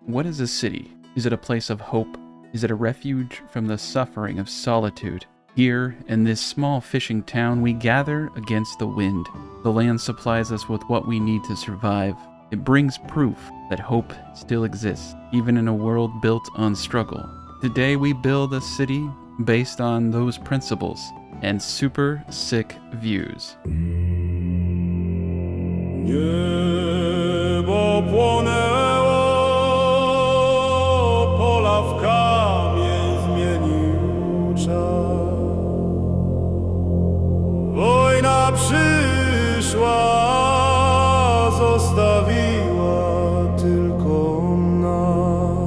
What is a city? Is it a place of hope? Is it a refuge from the suffering of solitude? Here, in this small fishing town, we gather against the wind. The land supplies us with what we need to survive. It brings proof that hope still exists, even in a world built on struggle. Today we build a city based on those principles and super sick views. Niebo płonęło, pola w kamień zmienił czas. Wojna przyszła, zostawiła tylko nas.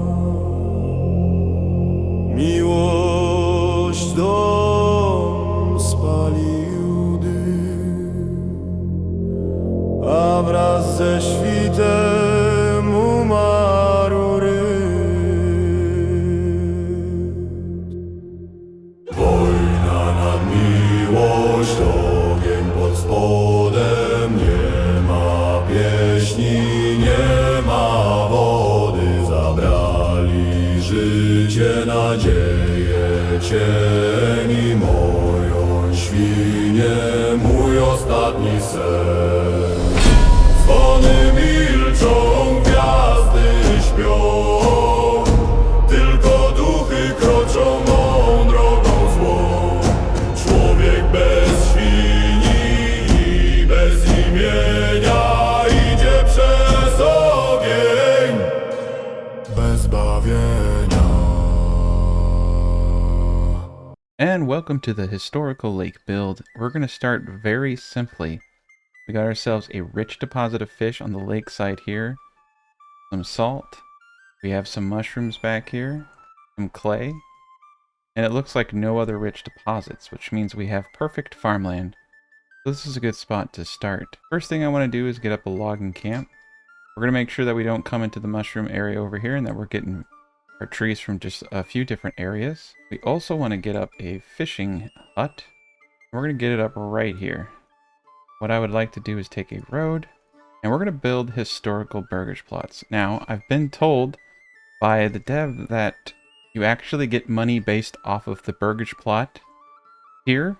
Miłość dom spalił dym, a wraz ze świtem umarł rytm. Wojna nad miłość, ogień pod spodem, nie ma pieśni, nie ma wody, zabrali życie, nadzieję, cień i moją świnię, mój ostatni sen. Dzwony milczą, gwiazdy śpią, tylko duchy kroczą mą drogą złą. Człowiek bez świni i bez imienia idzie przez ogień, bez bawienia. And welcome to the historical lake build. We're going to start very simply. We got ourselves a rich deposit of fish on the lakeside here. Some salt. We have some mushrooms back here. Some clay. And it looks like no other rich deposits, which means we have perfect farmland. So this is a good spot to start. First thing I want to do is get up a logging camp. We're going to make sure that we don't come into the mushroom area over here and that we're getting our trees from just a few different areas. We also want to get up a fishing hut. We're going to get it up right here. What I would like to do is take a road, and we're going to build historical burgage plots. Now, I've been told by the dev that you actually get money based off of the burgage plot here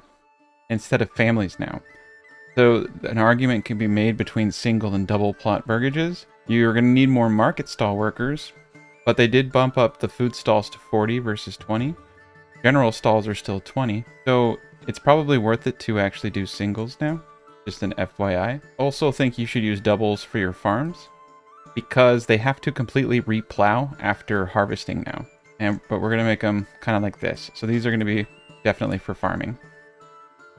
instead of families now. So an argument can be made between single and double plot burgages. You're going to need more market stall workers, but they did bump up the food stalls to 40 versus 20. General stalls are still 20, so it's probably worth it to actually do singles now. Just an FYI. Also think you should use doubles for your farms because they have to completely replow after harvesting now. But we're going to make them kind of like this. So these are going to be definitely for farming.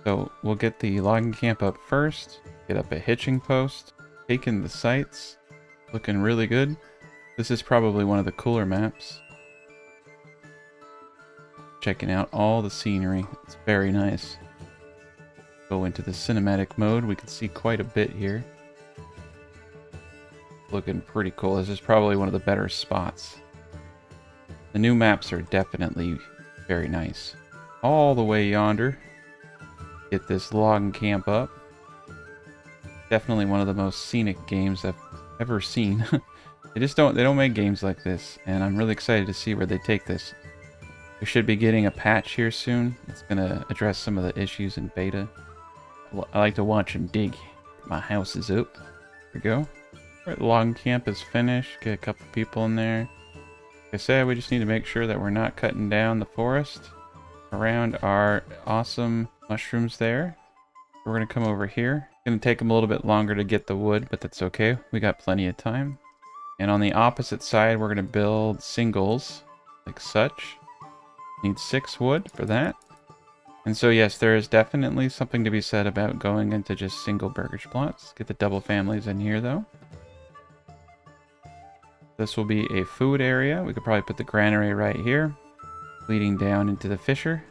So we'll get the logging camp up first. Get up a hitching post. Take in the sights. Looking really good. This is probably one of the cooler maps. Checking out all the scenery. It's very nice. Go into the cinematic mode, we can see quite a bit here. Looking pretty cool. This is probably one of the better spots. The new maps are definitely very nice. All the way yonder. Get this logging camp up. Definitely one of the most scenic games I've ever seen. They don't make games like this, and I'm really excited to see where they take this. We should be getting a patch here soon. It's gonna address some of the issues in beta. I like to watch them dig. My house is up. There we go. Alright, the logging camp is finished. Get a couple people in there. Like I said, we just need to make sure that we're not cutting down the forest around our awesome mushrooms there. We're going to come over here. It's going to take them a little bit longer to get the wood, but that's okay. We got plenty of time. And on the opposite side, we're going to build singles like such. Need 6 wood for that. And so yes, there is definitely something to be said about going into just single burgage plots. Get the double families in here though. This will be a food area. We could probably put the granary right here, leading down into the fisher.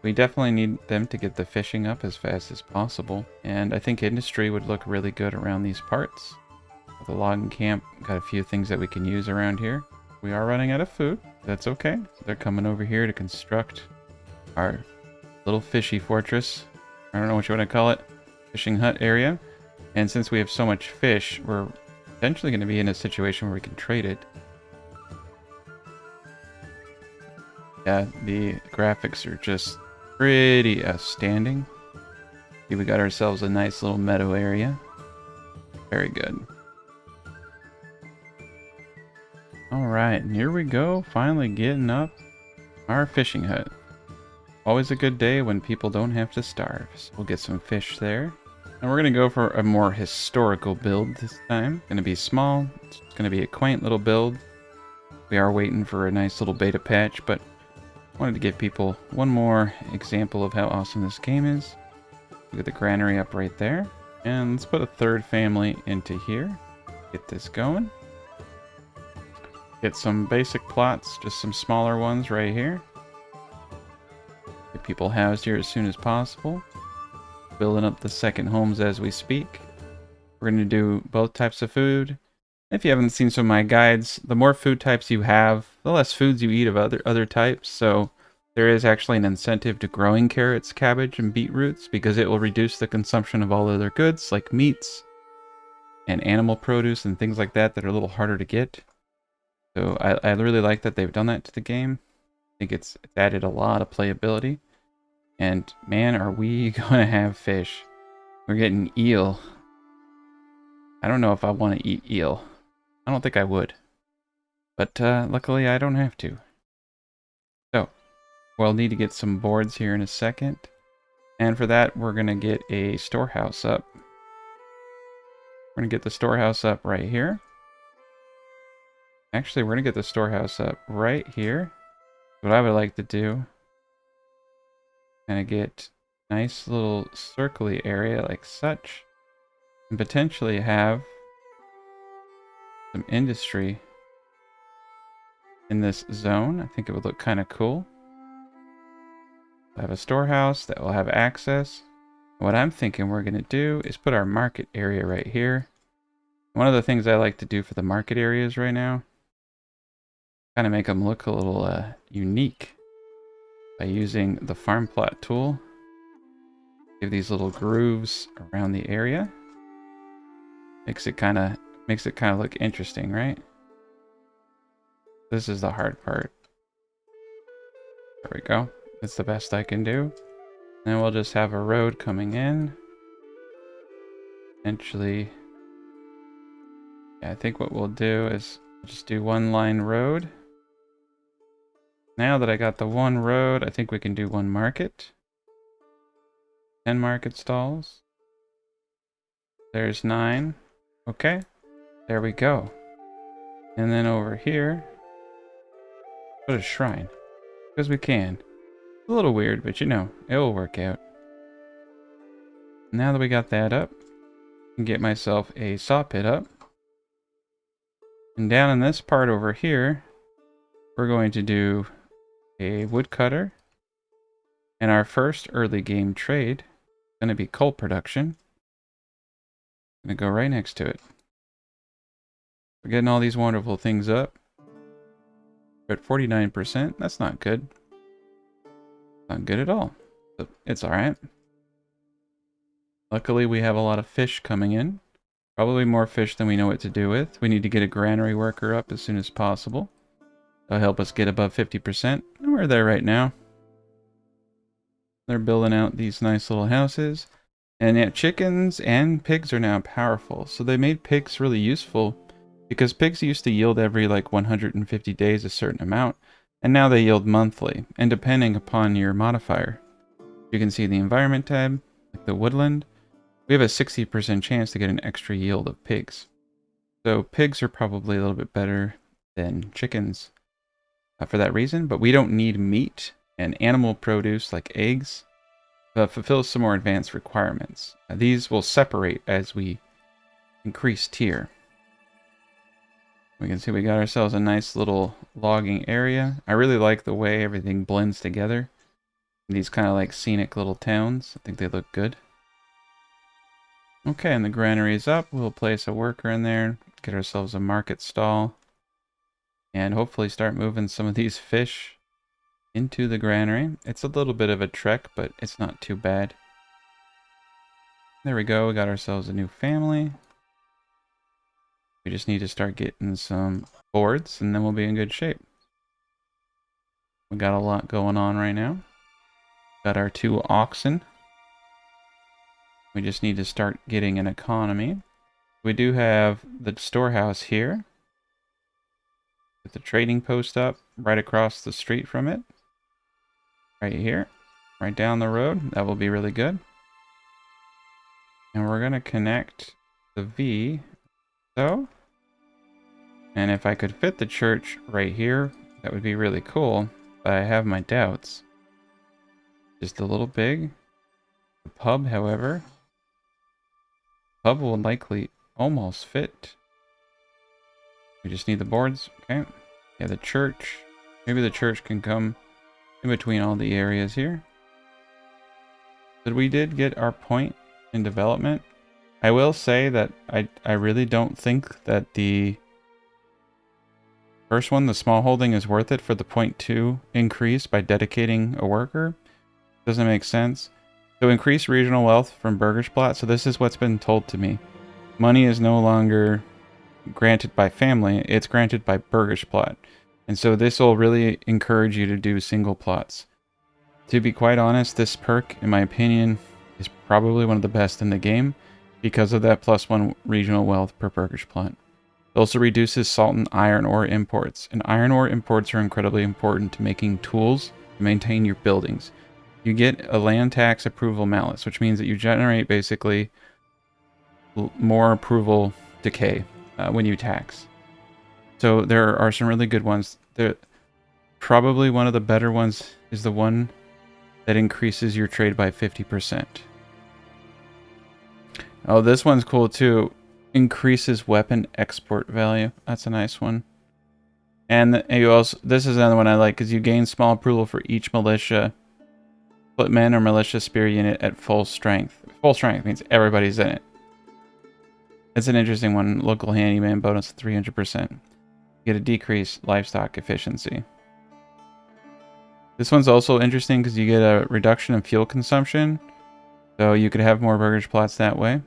We definitely need them to get the fishing up as fast as possible. And I think industry would look really good around these parts. The logging camp, got a few things that we can use around here. We are running out of food. That's okay. They're coming over here to construct our little fishy fortress. I don't know what you want to call it. Fishing hut area. And since we have so much fish, we're potentially going to be in a situation where we can trade it. Yeah, the graphics are just pretty outstanding. See, we got ourselves a nice little meadow area. Very good. Alright, and here we go, finally getting up our fishing hut. Always a good day when people don't have to starve. So we'll get some fish there. And we're going to go for a more historical build this time. Going to be small. It's going to be a quaint little build. We are waiting for a nice little beta patch, but wanted to give people one more example of how awesome this game is. Look at the granary up right there. And let's put a third family into here. Get this going. Get some basic plots, just some smaller ones right here. Get people housed here as soon as possible. Building up the second homes as we speak. We're going to do both types of food. If you haven't seen some of my guides, the more food types you have, the less foods you eat of other types. So there is actually an incentive to growing carrots, cabbage, and beetroots because it will reduce the consumption of all other goods like meats and animal produce and things like that that are a little harder to get. So I really like that they've done that to the game. I think it's added a lot of playability. And man, are we going to have fish. We're getting eel. I don't know if I want to eat eel. I don't think I would. But luckily I don't have to. So, we'll need to get some boards here in a second. And for that, we're going to get a storehouse up. We're going to get the storehouse up right here. Actually, we're going to get the storehouse up right here. What I would like to do, kind of get a nice little circly area like such. And potentially have some industry in this zone. I think it would look kind of cool. We'll have a storehouse that will have access. What I'm thinking we're going to do is put our market area right here. One of the things I like to do for the market areas right now, kind of make them look a little unique by using the farm plot tool. Give these little grooves around the area. Makes it kind of look interesting, right? This is the hard part. There we go. That's the best I can do. Then we'll just have a road coming in. Eventually, yeah, I think what we'll do is just do one line road. Now that I got the one road, I think we can do one market. 10 market stalls. There's 9. Okay, there we go. And then over here, put a shrine. Because we can. A little weird, but you know, it will work out. Now that we got that up, I can get myself a saw pit up. And down in this part over here, we're going to do a woodcutter. And our first early game trade is going to be coal production. I'm going to go right next to it. We're getting all these wonderful things up. We're at 49%. That's not good. Not good at all. But it's alright. Luckily, we have a lot of fish coming in. Probably more fish than we know what to do with. We need to get a granary worker up as soon as possible. That'll help us get above 50%. And we're there right now. They're building out these nice little houses. And yeah, chickens and pigs are now powerful. So they made pigs really useful because pigs used to yield every like 150 days a certain amount. And now they yield monthly. And depending upon your modifier, you can see the environment tab, like the woodland, we have a 60% chance to get an extra yield of pigs. So pigs are probably a little bit better than chickens for that reason. But we don't need meat and animal produce like eggs. Fulfill some more advanced requirements. These will separate as we increase tier. We can see we got ourselves a nice little logging area. I really like the way everything blends together. These kind of like scenic little towns. I think they look good. Okay, and the granary is up. We'll place a worker in there. Get ourselves a market stall. And hopefully start moving some of these fish into the granary. It's a little bit of a trek, but it's not too bad. There we go. We got ourselves a new family. We just need to start getting some boards, and then we'll be in good shape. We got a lot going on right now. Got our 2 oxen. We just need to start getting an economy. We do have the storehouse here. With the trading post up right across the street from it. Right here. Right down the road. That will be really good. And we're going to connect the V. So. And if I could fit the church right here, that would be really cool. But I have my doubts. Just a little big. The pub, however. Pub will likely almost fit. We just need the boards. Okay. Yeah, the church. Maybe the church can come in between all the areas here. But we did get our point in development. I will say that I really don't think that the first one, the small holding, is worth it for the 0.2 increase by dedicating a worker. Doesn't make sense. So increase regional wealth from Burgage plot. So this is what's been told to me. Money is no longer granted by family, it's granted by Burgage plot. And so this will really encourage you to do single plots. To be quite honest, this perk, in my opinion, is probably one of the best in the game because of that +1 regional wealth per Burgage plot. It also reduces salt and iron ore imports. And iron ore imports are incredibly important to making tools to maintain your buildings. You get a land tax approval malus, which means that you generate basically more approval decay when you tax. So there are some really good ones. Probably one of the better ones is the one that increases your trade by 50%. Oh, this one's cool too. Increases weapon export value. That's a nice one. And you also, this is another one I like, because you gain small approval for each militia footman or militia spear unit at full strength. Full strength means everybody's in it. It's an interesting one. Local handyman bonus 300%. You get a decreased livestock efficiency. This one's also interesting because you get a reduction in fuel consumption. So you could have more Burgage plots that way.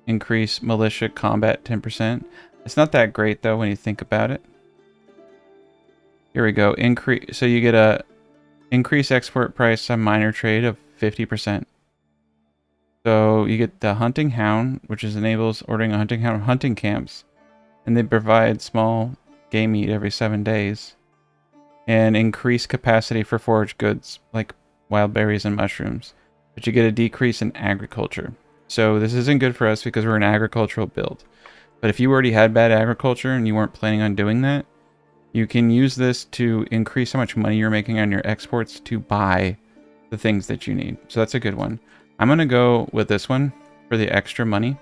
Increase militia combat 10%. It's not that great though when you think about it. Here we go. So you get a increase export price on minor trade of 50%. So you get the hunting hound, which enables ordering a hunting hound hunting camps. And they provide small game meat every 7 days. And increase capacity for forage goods like wild berries and mushrooms. But you get a decrease in agriculture. So this isn't good for us because we're an agricultural build. But if you already had bad agriculture and you weren't planning on doing that, you can use this to increase how much money you're making on your exports to buy the things that you need. So that's a good one. I'm going to go with this one for the extra money.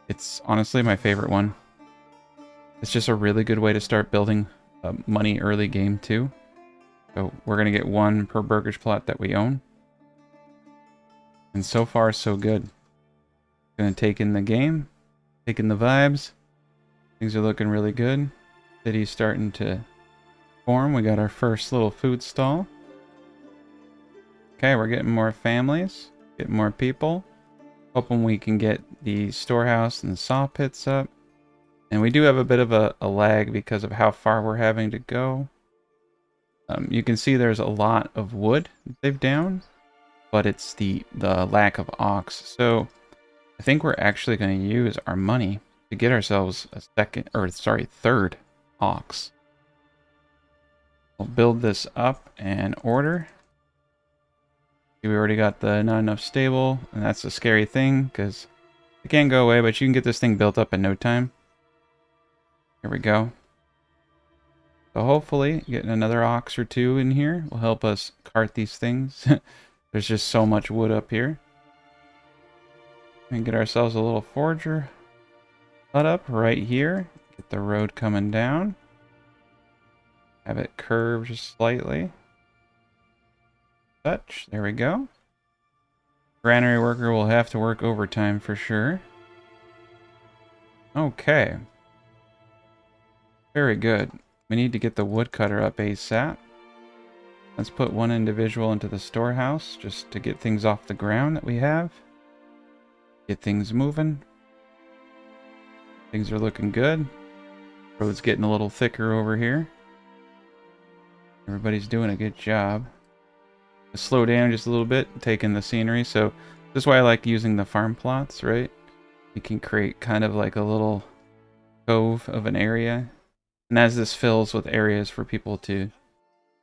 It's honestly my favorite one. It's just a really good way to start building money early game too. So we're going to get 1 per Burgage plot that we own. And so far, so good. Going to take in the game. Take in the vibes. Things are looking really good. City's starting to form. We got our first little food stall. Okay, we're getting more families. Getting more people. Hoping we can get the storehouse and the saw pits up. And we do have a bit of a lag because of how far we're having to go. You can see there's a lot of wood they've down, but it's the lack of ox. So I think we're actually going to use our money to get ourselves a third ox. We'll build this up and order. We already got the not enough stable, and that's a scary thing because it can't go away, but you can get this thing built up in no time. Here we go. So hopefully getting another ox or 2 in here will help us cart these things. There's just so much wood up here. And get ourselves a little forger hut up right here. Get the road coming down. Have it curved just slightly. Touch. There we go. Granary worker will have to work overtime for sure. Okay. Very good. We need to get the woodcutter up ASAP. Let's put 1 individual into the storehouse just to get things off the ground that we have. Get things moving. Things are looking good. Road's getting a little thicker over here. Everybody's doing a good job. Slow down just a little bit, take in the scenery. So this is why I like using the farm plots, right? You can create kind of like a little cove of an area. And as this fills with areas for people to, you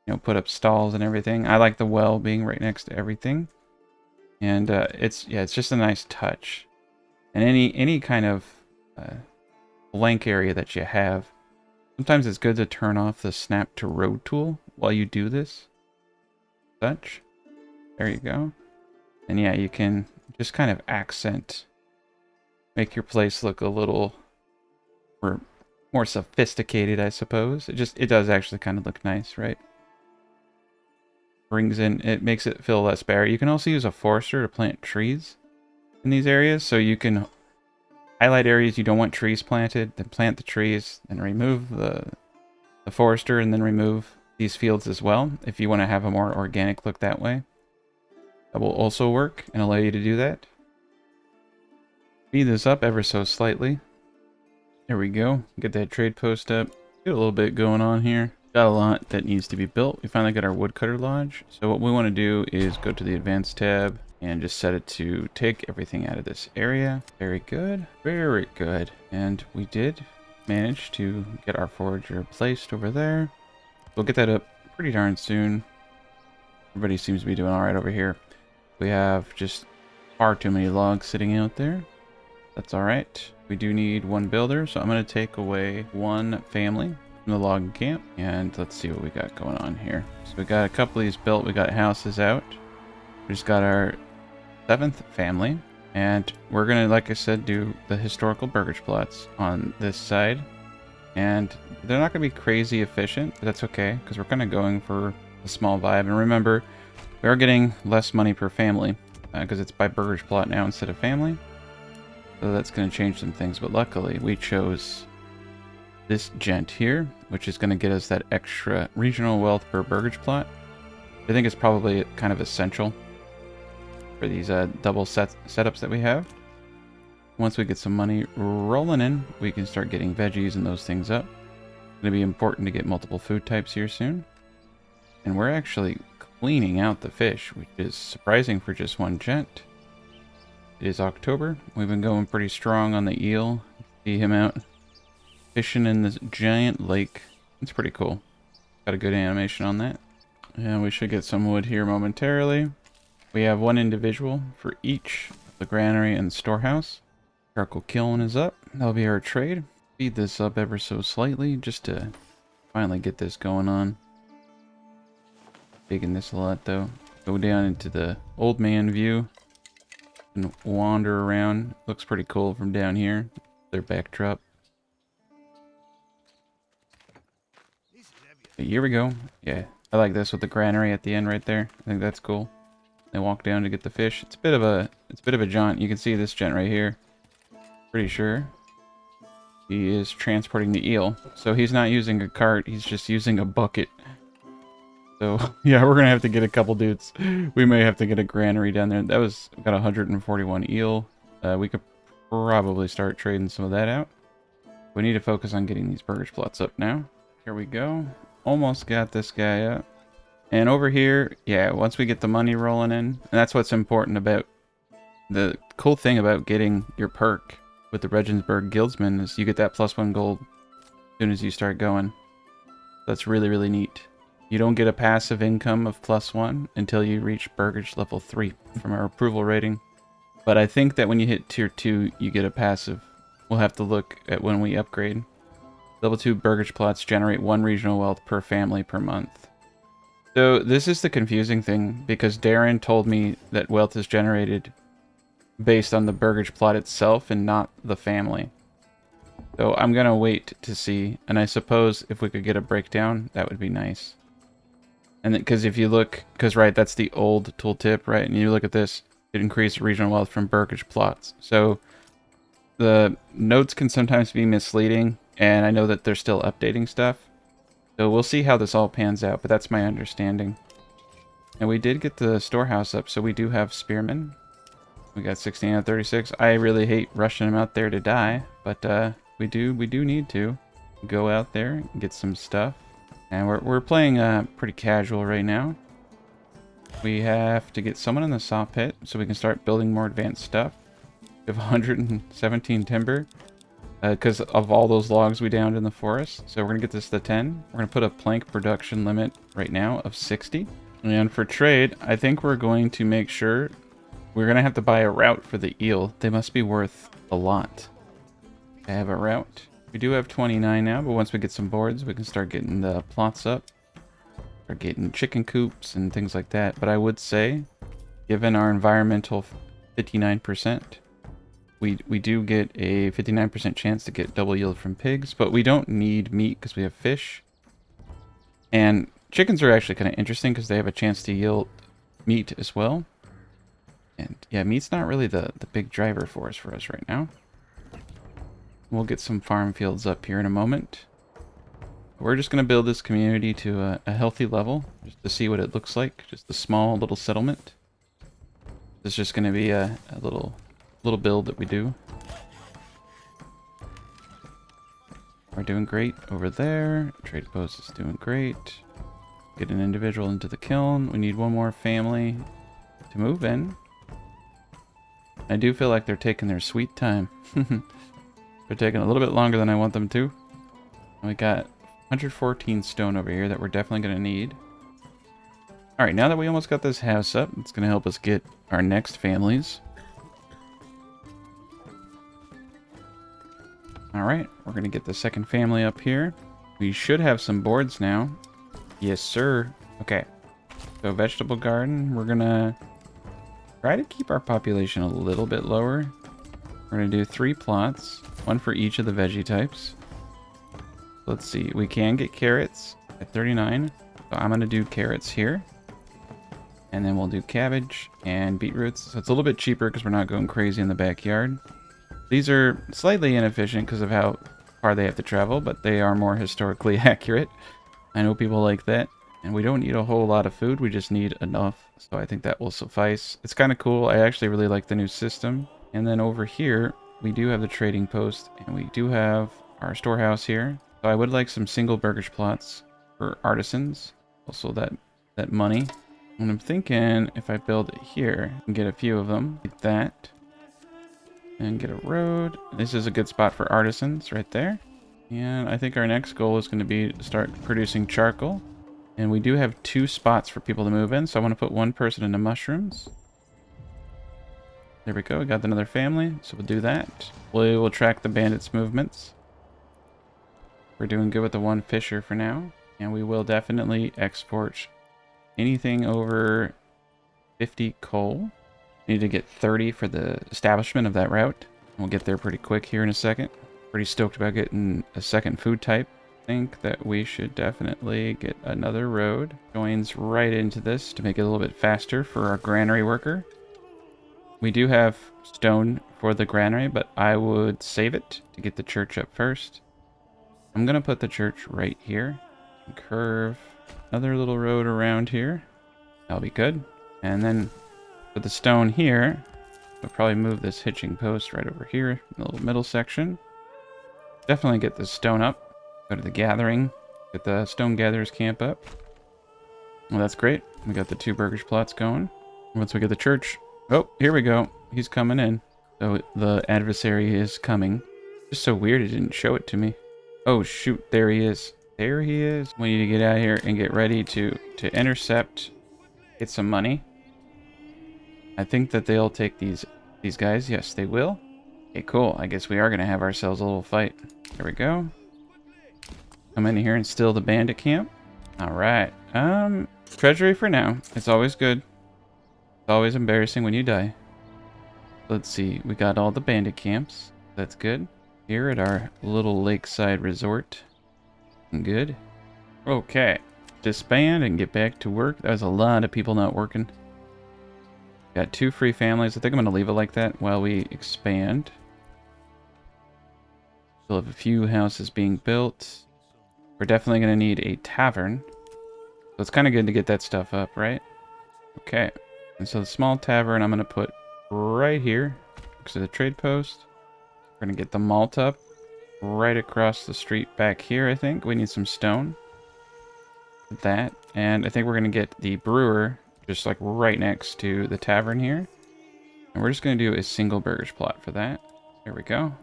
know, put up stalls and everything. I like the well being right next to everything. And it's just a nice touch. And any kind of blank area that you have, sometimes it's good to turn off the snap to road tool while you do this. Such. There you go. And yeah, you can just kind of accent, make your place look a little more sophisticated, I suppose. It does actually kind of look nice, right? Brings in, it makes it feel less bare. You can also use a forester to plant trees in these areas, so you can highlight areas you don't want trees planted, then plant the trees, and remove the forester, and then remove these fields as well, if you want to have a more organic look that way. That will also work and allow you to do that. Speed this up ever so slightly. There we go. Get that trade post up. Get a little bit going on here. Got a lot that needs to be built. We finally got our woodcutter lodge. So what we want to do is go to the advanced tab and just set it to take everything out of this area. Very good. Very good. And we did manage to get our forager placed over there. We'll get that up pretty darn soon. Everybody seems to be doing all right over here. We have just far too many logs sitting out there. That's all right. We do need one builder, so I'm going to take away one family from the log camp. And let's see what we got going on here. So we got a couple of these built. We got houses out. We just got our 7th family. And we're going to, like I said, do the historical burgage plots on this side. And they're not going to be crazy efficient, but that's okay, because we're kind of going for a small vibe. And remember, we are getting less money per family, because it's by burgage plot now instead of family. So that's going to change some things, but luckily we chose this gent here, which is going to get us that extra regional wealth per burgage plot. I think it's probably kind of essential for these double setups that we have. Once we get some money rolling in, we can start getting veggies and those things up. It's going to be important to get multiple food types here soon. And we're actually cleaning out the fish, which is surprising for just one gent. It is October. We've been going pretty strong on the eel. See him out fishing in this giant lake. It's pretty cool. Got a good animation on that. And we should get some wood here momentarily. We have one individual for each of the granary and storehouse. Charcoal kiln is up. That'll be our trade. Speed this up ever so slightly just to finally get this going on. Digging this a lot though. Go down into the old man view and wander around. Looks pretty cool from down here. Their backdrop. But here we go. Yeah, I like this with the granary at the end right there. I think that's cool. They walk down to get the fish. It's a bit of a jaunt. You can see this gent right here. Pretty sure he is transporting the eel. So he's not using a cart, he's just using a bucket. So yeah, we're gonna have to get a couple dudes. We may have to get a granary down there. That was got 141 eel. We could probably start trading some of that out. We need to focus on getting these burgage plots up now. Here we go. Almost got this guy up. And over here, yeah, once we get the money rolling in, and that's what's important about the cool thing about getting your perk with the Regensburg Guildsman is you get that +1 gold as soon as you start going. That's really, really neat. You don't get a passive income of +1 until you reach Burgage level 3 from our approval rating. But I think that when you hit tier 2, you get a passive. We'll have to look at when we upgrade. Level 2 Burgage plots generate 1 regional wealth per family per month. So this is the confusing thing, because Darren told me that wealth is generated based on the Burgage plot itself and not the family. So I'm going to wait to see, and I suppose if we could get a breakdown, that would be nice. And because if you look, because right, that's the old tooltip, right? And you look at this, it increased regional wealth from Burgage plots. So the notes can sometimes be misleading, and I know that they're still updating stuff. So we'll see how this all pans out, but that's my understanding. And we did get the storehouse up, so we do have spearmen. We got 16 out of 36. I really hate rushing them out there to die, but we do need to go out there and get some stuff. And we're playing pretty casual right now. We have to get someone in the saw pit so we can start building more advanced stuff. We have 117 timber because of all those logs we downed in the forest. So we're going to get this to 10. We're going to put a plank production limit right now of 60. And for trade, I think we're going to make sure we're going to have to buy a route for the eel. They must be worth a lot. I have a route. We do have 29 now, but once we get some boards, we can start getting the plots up. Start getting chicken coops and things like that. But I would say, given our environmental 59%, we do get a 59% chance to get double yield from pigs, but we don't need meat because we have fish. And chickens are actually kind of interesting because they have a chance to yield meat as well. And yeah, meat's not really the big driver for us right now. We'll get some farm fields up here in a moment. We're just going to build this community to a healthy level, just to see what it looks like. Just a small little settlement. This is just going to be a little build that we do. We're doing great over there. Trade post is doing great. Get an individual into the kiln. We need one more family to move in. I do feel like they're taking their sweet time. They're taking a little bit longer than I want them to. We got 114 stone over here that we're definitely going to need. Alright, now that we almost got this house up, it's going to help us get our next families. Alright, we're going to get the second family up here. We should have some boards now. Yes, sir. Okay. So vegetable garden, we're going to try to keep our population a little bit lower. We're going to do 3 plots, one for each of the veggie types. Let's see, we can get carrots at 39. So I'm going to do carrots here. And then we'll do cabbage and beetroots. So it's a little bit cheaper because we're not going crazy in the backyard. These are slightly inefficient because of how far they have to travel, but they are more historically accurate. I know people like that. And we don't need a whole lot of food, we just need enough. So I think that will suffice. It's kind of cool. I actually really like the new system. And then over here, we do have the trading post, and we do have our storehouse here. So I would like some single burgage plots for artisans. Also that money. And I'm thinking if I build it here and get a few of them, like that. And get a road. This is a good spot for artisans right there. And I think our next goal is going to be to start producing charcoal. And we do have 2 spots for people to move in, so I want to put one person into mushrooms. There we go, we got another family, so we'll do that. We will track the bandits' movements. We're doing good with the one fisher for now. And we will definitely export anything over 50 coal. Need to get 30 for the establishment of that route. We'll get there pretty quick here in a second. Pretty stoked about getting a second food type. Think that we should definitely get another road. Joins right into this to make it a little bit faster for our granary worker. We do have stone for the granary, but I would save it to get the church up first. I'm going to put the church right here. Curve another little road around here. That'll be good. And then with the stone here, we'll probably move this hitching post right over here in the little middle section. Definitely get the stone up. Go to the gathering. Get the stone gatherers camp up. Well, that's great. We got the 2 burgage plots going. Once we get the church... Oh, here we go. He's coming in. So the adversary is coming. Just so weird it didn't show it to me. Oh, shoot. There he is. There he is. We need to get out of here and get ready to intercept. Get some money. I think that they'll take these guys. Yes, they will. Okay, cool. I guess we are going to have ourselves a little fight. There we go. Come in here and steal the bandit camp. Alright. Treasury for now. It's always good. It's always embarrassing when you die. Let's see. We got all the bandit camps. That's good. Here at our little lakeside resort. Good. Okay. Disband and get back to work. That was a lot of people not working. Got 2 free families. I think I'm going to leave it like that while we expand. Still have a few houses being built. We're definitely going to need a tavern. So it's kind of good to get that stuff up, right? Okay. And so the small tavern I'm going to put right here next to the trade post. We're going to get the malt up right across the street back here, I think. We need some stone. that. And I think we're going to get the brewer just like right next to the tavern here. And we're just going to do a single burgage plot for that. There we go.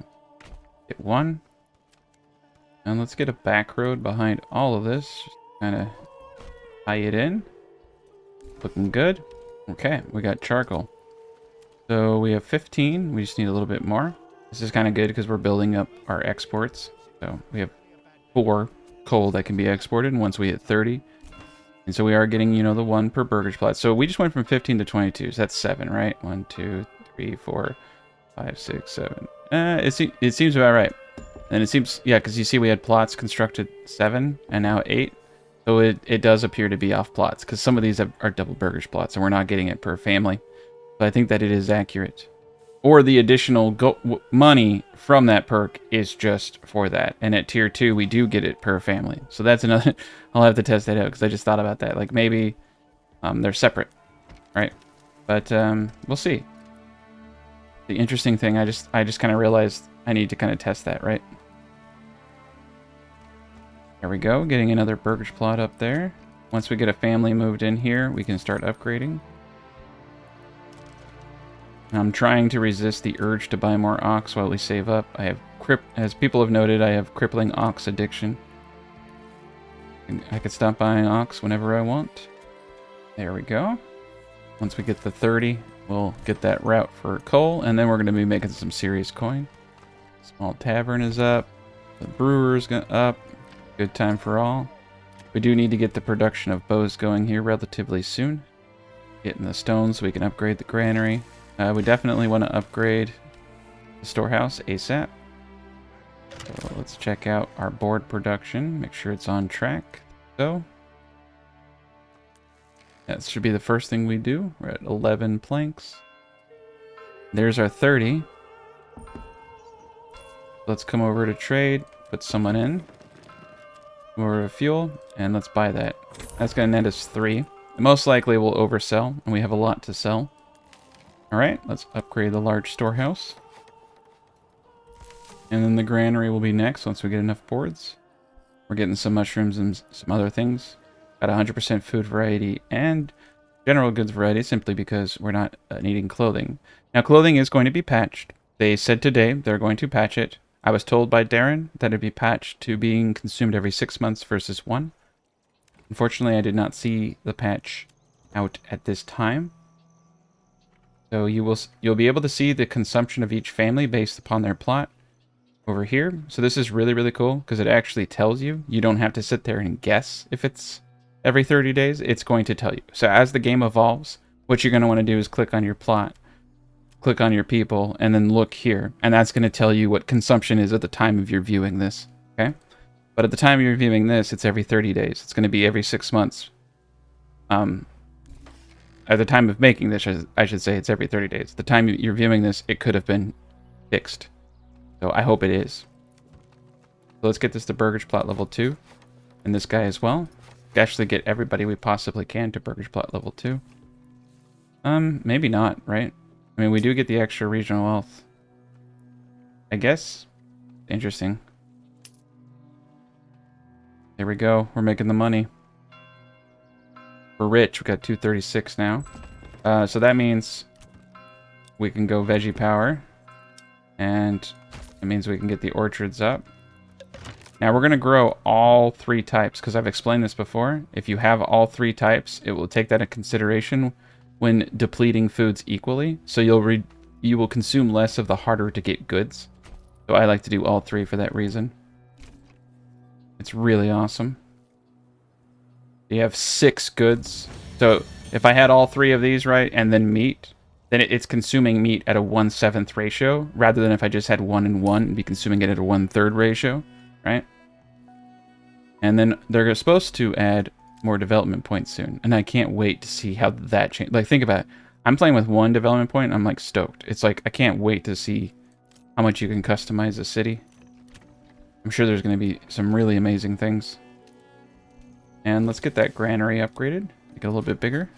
Get one. And let's get a back road behind all of this. Just kind of tie it in. Looking good. Okay, we got charcoal. So we have 15. We just need a little bit more. This is kind of good because we're building up our exports. So we have 4 coal that can be exported once we hit 30. And so we are getting, you know, the 1 per burgage plot. So we just went from 15 to 22. So that's 7, right? 1, 2, 3, 4, 5, 6, 7. It seems about right. And it seems, yeah, because you see we had plots constructed 7 and now 8. So it does appear to be off plots because some of these are double burgage plots and we're not getting it per family. But I think that it is accurate. Or the additional money from that perk is just for that. And at tier 2, we do get it per family. So that's another... I'll have to test that out because I just thought about that. Like maybe they're separate, right? But we'll see. The interesting thing, I just kind of realized I need to kind of test that, right? There we go. Getting another burgage plot up there. Once we get a family moved in here, we can start upgrading. I'm trying to resist the urge to buy more ox while we save up. I have as people have noted, I have crippling ox addiction. I could stop buying ox whenever I want. There we go. Once we get the 30, we'll get that route for coal, and then we're going to be making some serious coin. Small tavern is up. The brewer's up. Good time for all. We do need to get the production of bows going here relatively soon. Getting the stones so we can upgrade the granary. We definitely want to upgrade the storehouse ASAP. So let's check out our board production. Make sure it's on track. So that should be the first thing we do. We're at 11 planks. There's our 30. Let's come over to trade. Put someone in. More fuel. And let's buy that. That's going to net us 3. Most likely we'll oversell. And we have a lot to sell. Alright, let's upgrade the large storehouse. And then the granary will be next once we get enough boards. We're getting some mushrooms and some other things. Got 100% food variety and general goods variety simply because we're not needing clothing. Now clothing is going to be patched. They said today they're going to patch it. I was told by Darren that it'd be patched to being consumed every 6 months versus 1. Unfortunately, I did not see the patch out at this time. So you'll be able to see the consumption of each family based upon their plot over here. So this is really, really cool because it actually tells you. You don't have to sit there and guess if it's every 30 days. It's going to tell you. So as the game evolves, what you're going to want to do is click on your plot, click on your people, and then look here. And that's going to tell you what consumption is at the time of your viewing this. Okay? But at the time you're viewing this, it's every 30 days. It's going to be every 6 months. At the time of making this, I should say it's every 30 days. The time you're viewing this, it could have been fixed. So I hope it is. So let's get this to Burgage plot level 2. And this guy as well. Actually get everybody we possibly can to Burgage plot level 2. Maybe not, right? I mean, we do get the extra regional wealth. I guess. Interesting. There we go. We're making the money. We're rich. We got 236 now. So that means we can go veggie power. And it means we can get the orchards up. Now we're going to grow all 3 types because I've explained this before. If you have all 3 types, it will take that into consideration when depleting foods equally. So you will consume less of the harder to get goods. So I like to do all 3 for that reason. It's really awesome. You have 6 goods. So if I had all 3 of these, right, and then meat, then it's consuming meat at a 1/7 ratio, rather than if I just had 1 and 1 and be consuming it at a 1/3 ratio, right? And then they're supposed to add more development points soon, and I can't wait to see how that changes. Like, think about it. I'm playing with 1 development point, and I'm like stoked. It's like I can't wait to see how much you can customize a city. I'm sure there's going to be some really amazing things. And let's get that granary upgraded. Make it a little bit bigger.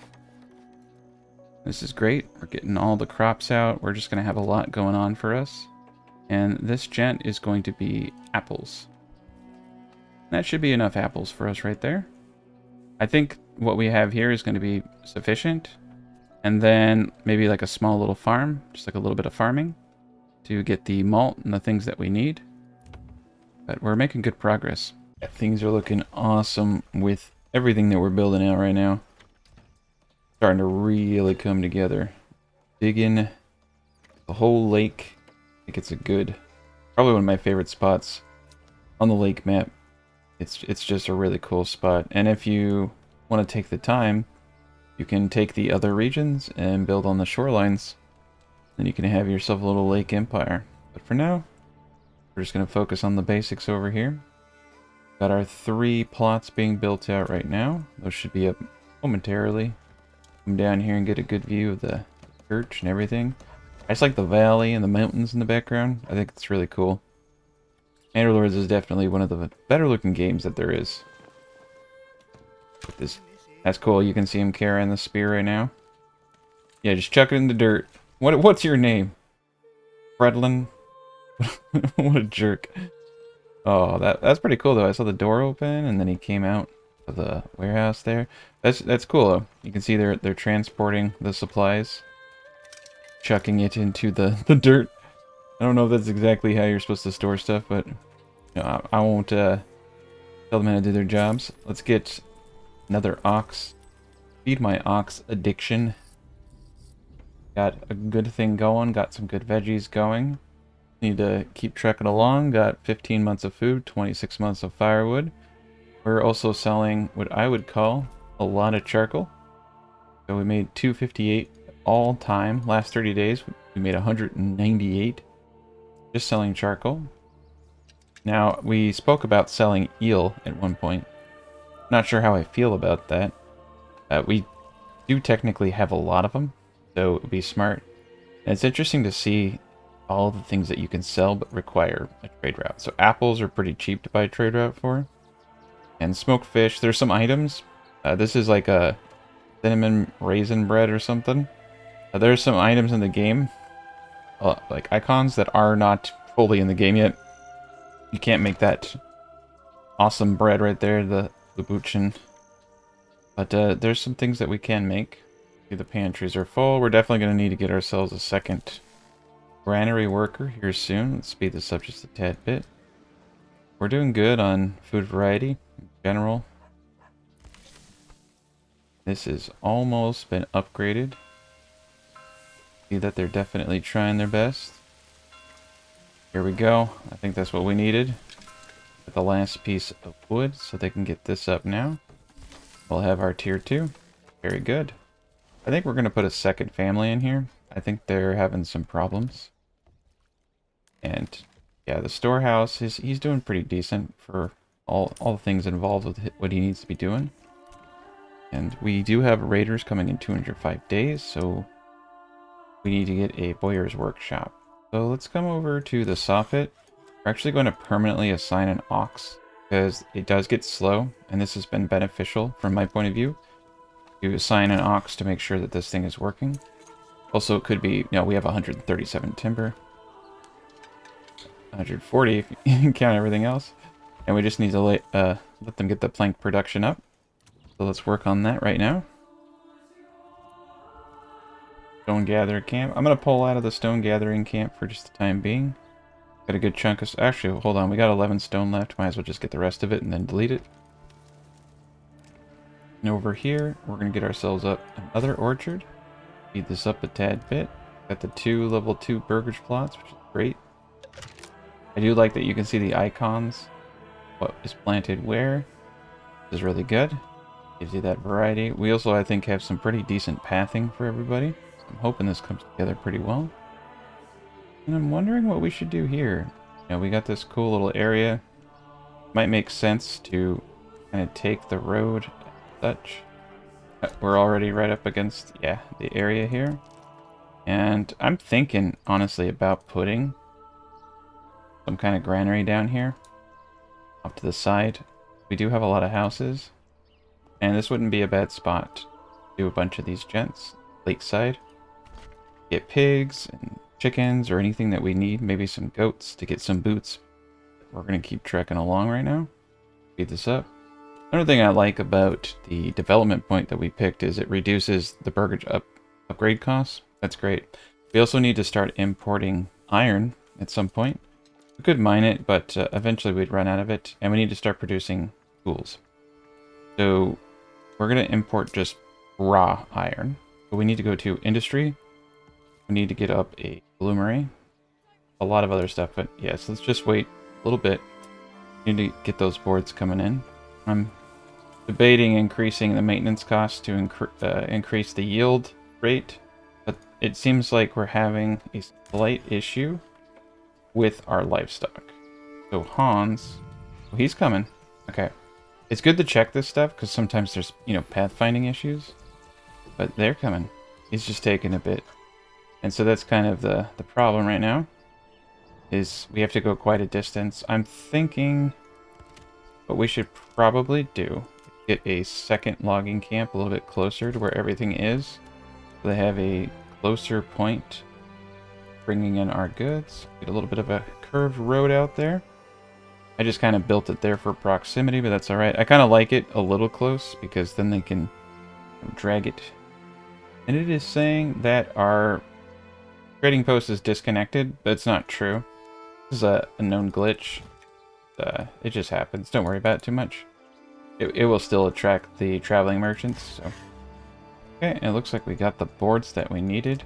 This is great. We're getting all the crops out. We're just going to have a lot going on for us. And this gent is going to be apples. That should be enough apples for us right there. I think what we have here is going to be sufficient. And then maybe like a small little farm, just like a little bit of farming to get the malt and the things that we need. But we're making good progress. Things are looking awesome with everything that we're building out right now. Starting to really come together. Digging the whole lake. I think it's a good, probably one of my favorite spots on the lake map. It's just a really cool spot. And if you want to take the time, you can take the other regions and build on the shorelines. Then you can have yourself a little lake empire. But for now, we're just going to focus on the basics over here. Got our 3 plots being built out right now. Those should be up momentarily. Come down here and get a good view of the church and everything. I just like the valley and the mountains in the background. I think it's really cool. Manor Lords is definitely one of the better looking games that there is. That's cool. You can see him carrying the spear right now. Yeah, just chuck it in the dirt. What's your name? Fredlin? What a jerk. Oh, that's pretty cool though. I saw the door open and then he came out of the warehouse there. That's cool though. You can see they're transporting the supplies. Chucking it into the dirt. I don't know if that's exactly how you're supposed to store stuff, but you know, I won't tell them how to do their jobs. Let's get another ox. Feed my ox addiction. Got a good thing going. Got some good veggies going. Need to keep trekking along. Got 15 months of food, 26 months of firewood. We're also selling what I would call a lot of charcoal. So we made 258 all time. Last 30 days, we made 198 just selling charcoal. Now, we spoke about selling eel at one point. Not sure how I feel about that. We do technically have a lot of them, so it would be smart. And it's interesting to see all the things that you can sell but require a trade route. So apples are pretty cheap to buy a trade route for. And smoked fish, there's some items. This is like a cinnamon raisin bread or something. There's some items in the game, like icons, that are not fully in the game yet. You can't make that awesome bread right there, the buchin. But there's some things that we can make. See, the pantries are full. We're definitely going to need to get ourselves a second granary worker here soon. Let's speed this up just a tad bit. We're doing good on food variety in general. This has almost been upgraded. See that they're definitely trying their best. Here we go. I think that's what we needed. Get the last piece of wood so they can get this up now. We'll have our tier 2. Very good. I think we're going to put a second family in here. I think they're having some problems. And yeah, the storehouse, he's doing pretty decent for all the things involved with what he needs to be doing. And we do have raiders coming in 205 days, so we need to get a bowyer's workshop. So let's come over to the soffit. We're actually going to permanently assign an ox because it does get slow, and this has been beneficial from my point of view. You assign an ox to make sure that this thing is working. Also, it could be, you know, we have 137 timber. 140 if you count everything else. And we just need to let them get the plank production up. So let's work on that right now. Stone gathering camp. I'm going to pull out of the stone gathering camp for just the time being. Got a good chunk of... Actually, hold on. We got 11 stone left. Might as well just get the rest of it and then delete it. And over here, we're going to get ourselves up another orchard. Speed this up a tad bit. Got the 2 level 2 Burgage plots, which is great. I do like that you can see the icons. What is planted where. This is really good. Gives you that variety. We also, I think, have some pretty decent pathing for everybody. So I'm hoping this comes together pretty well. And I'm wondering what we should do here. You know, we got this cool little area. Might make sense to kind of take the road as such. We're already right up against, yeah, the area here. And I'm thinking, honestly, about putting some kind of granary down here. Off to the side. We do have a lot of houses. And this wouldn't be a bad spot to do a bunch of these gents. Lakeside. Get pigs and chickens or anything that we need. Maybe some goats to get some boots. We're going to keep trekking along right now. Speed this up. Another thing I like about the development point that we picked is it reduces the Burgage upgrade costs. That's great. We also need to start importing iron at some point. We could mine it, but eventually we'd run out of it, and we need to start producing tools. So we're going to import just raw iron. But we need to go to industry. We need to get up a bloomery. A lot of other stuff, but yes, let's just wait a little bit. We need to get those boards coming in. I'm debating increasing the maintenance cost to increase the yield rate, but it seems like we're having a slight issue with our livestock. So Hans, well, he's coming. Okay. It's good to check this stuff because sometimes there's, pathfinding issues, but they're coming. He's just taking a bit. And so that's kind of the problem right now, is we have to go quite a distance. I'm thinking what we should probably do, get a second logging camp a little bit closer to where everything is. So they have a closer point bringing in our goods. Get a little bit of a curved road out there. I just kind of built it there for proximity, but that's alright. I kind of like it a little close because then they can drag it. And it is saying that our trading post is disconnected. That's not true. This is a known glitch. It just happens. Don't worry about it too much. It will still attract the traveling merchants. So. Okay, it looks like we got the boards that we needed.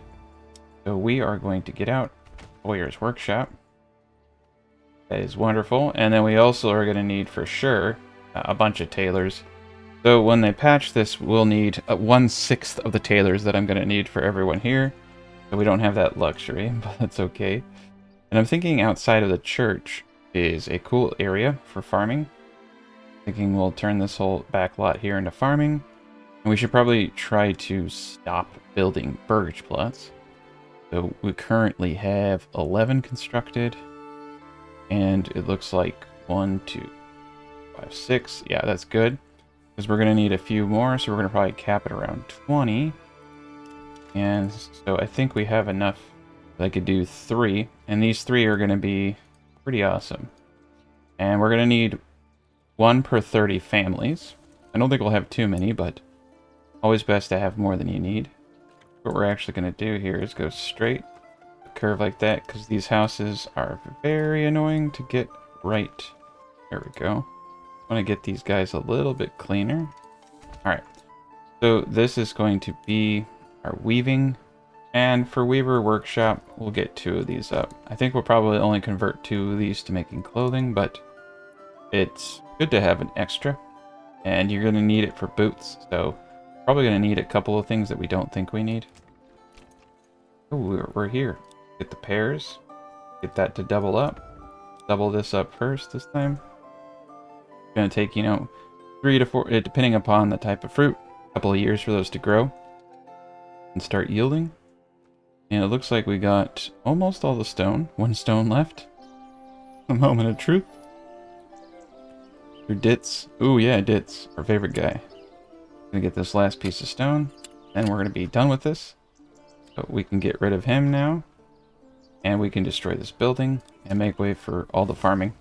So we are going to get out Warrior's Workshop. That is wonderful. And then we also are going to need, for sure, a bunch of tailors. So when they patch this, we'll need 1/6 of the tailors that I'm going to need for everyone here. So we don't have that luxury, but that's okay. And I'm thinking outside of the church is a cool area for farming. Thinking we'll turn this whole back lot here into farming. And we should probably try to stop building Burgage plots. So we currently have 11 constructed. And it looks like 1, 2, 5, 6. Yeah, that's good. Because we're going to need a few more, so we're going to probably cap it around 20. And so I think we have enough that I could do 3. And these 3 are going to be pretty awesome. And we're going to need 1 per 30 families. I don't think we'll have too many, but always best to have more than you need. What we're actually going to do here is go straight, curve like that, because these houses are very annoying to get right. There we go. I want to get these guys a little bit cleaner. Alright, so this is going to be our weaving, and for Weaver Workshop we'll get 2 of these up. I think we'll probably only convert 2 of these to making clothing, but it's good to have an extra, and you're going to need it for boots, so probably going to need a couple of things that we don't think we need. Oh, we're here. Get the pears, get that to double up. Double this up first this time. It's going to take, 3 to 4, depending upon the type of fruit, a couple of years for those to grow and start yielding. And it looks like we got almost all the stone. 1 stone left. A moment of truth. Your Dits. Ooh, yeah, Dits. Our favorite guy. Gonna get this last piece of stone. Then we're gonna be done with this. So we can get rid of him now. And we can destroy this building and make way for all the farming.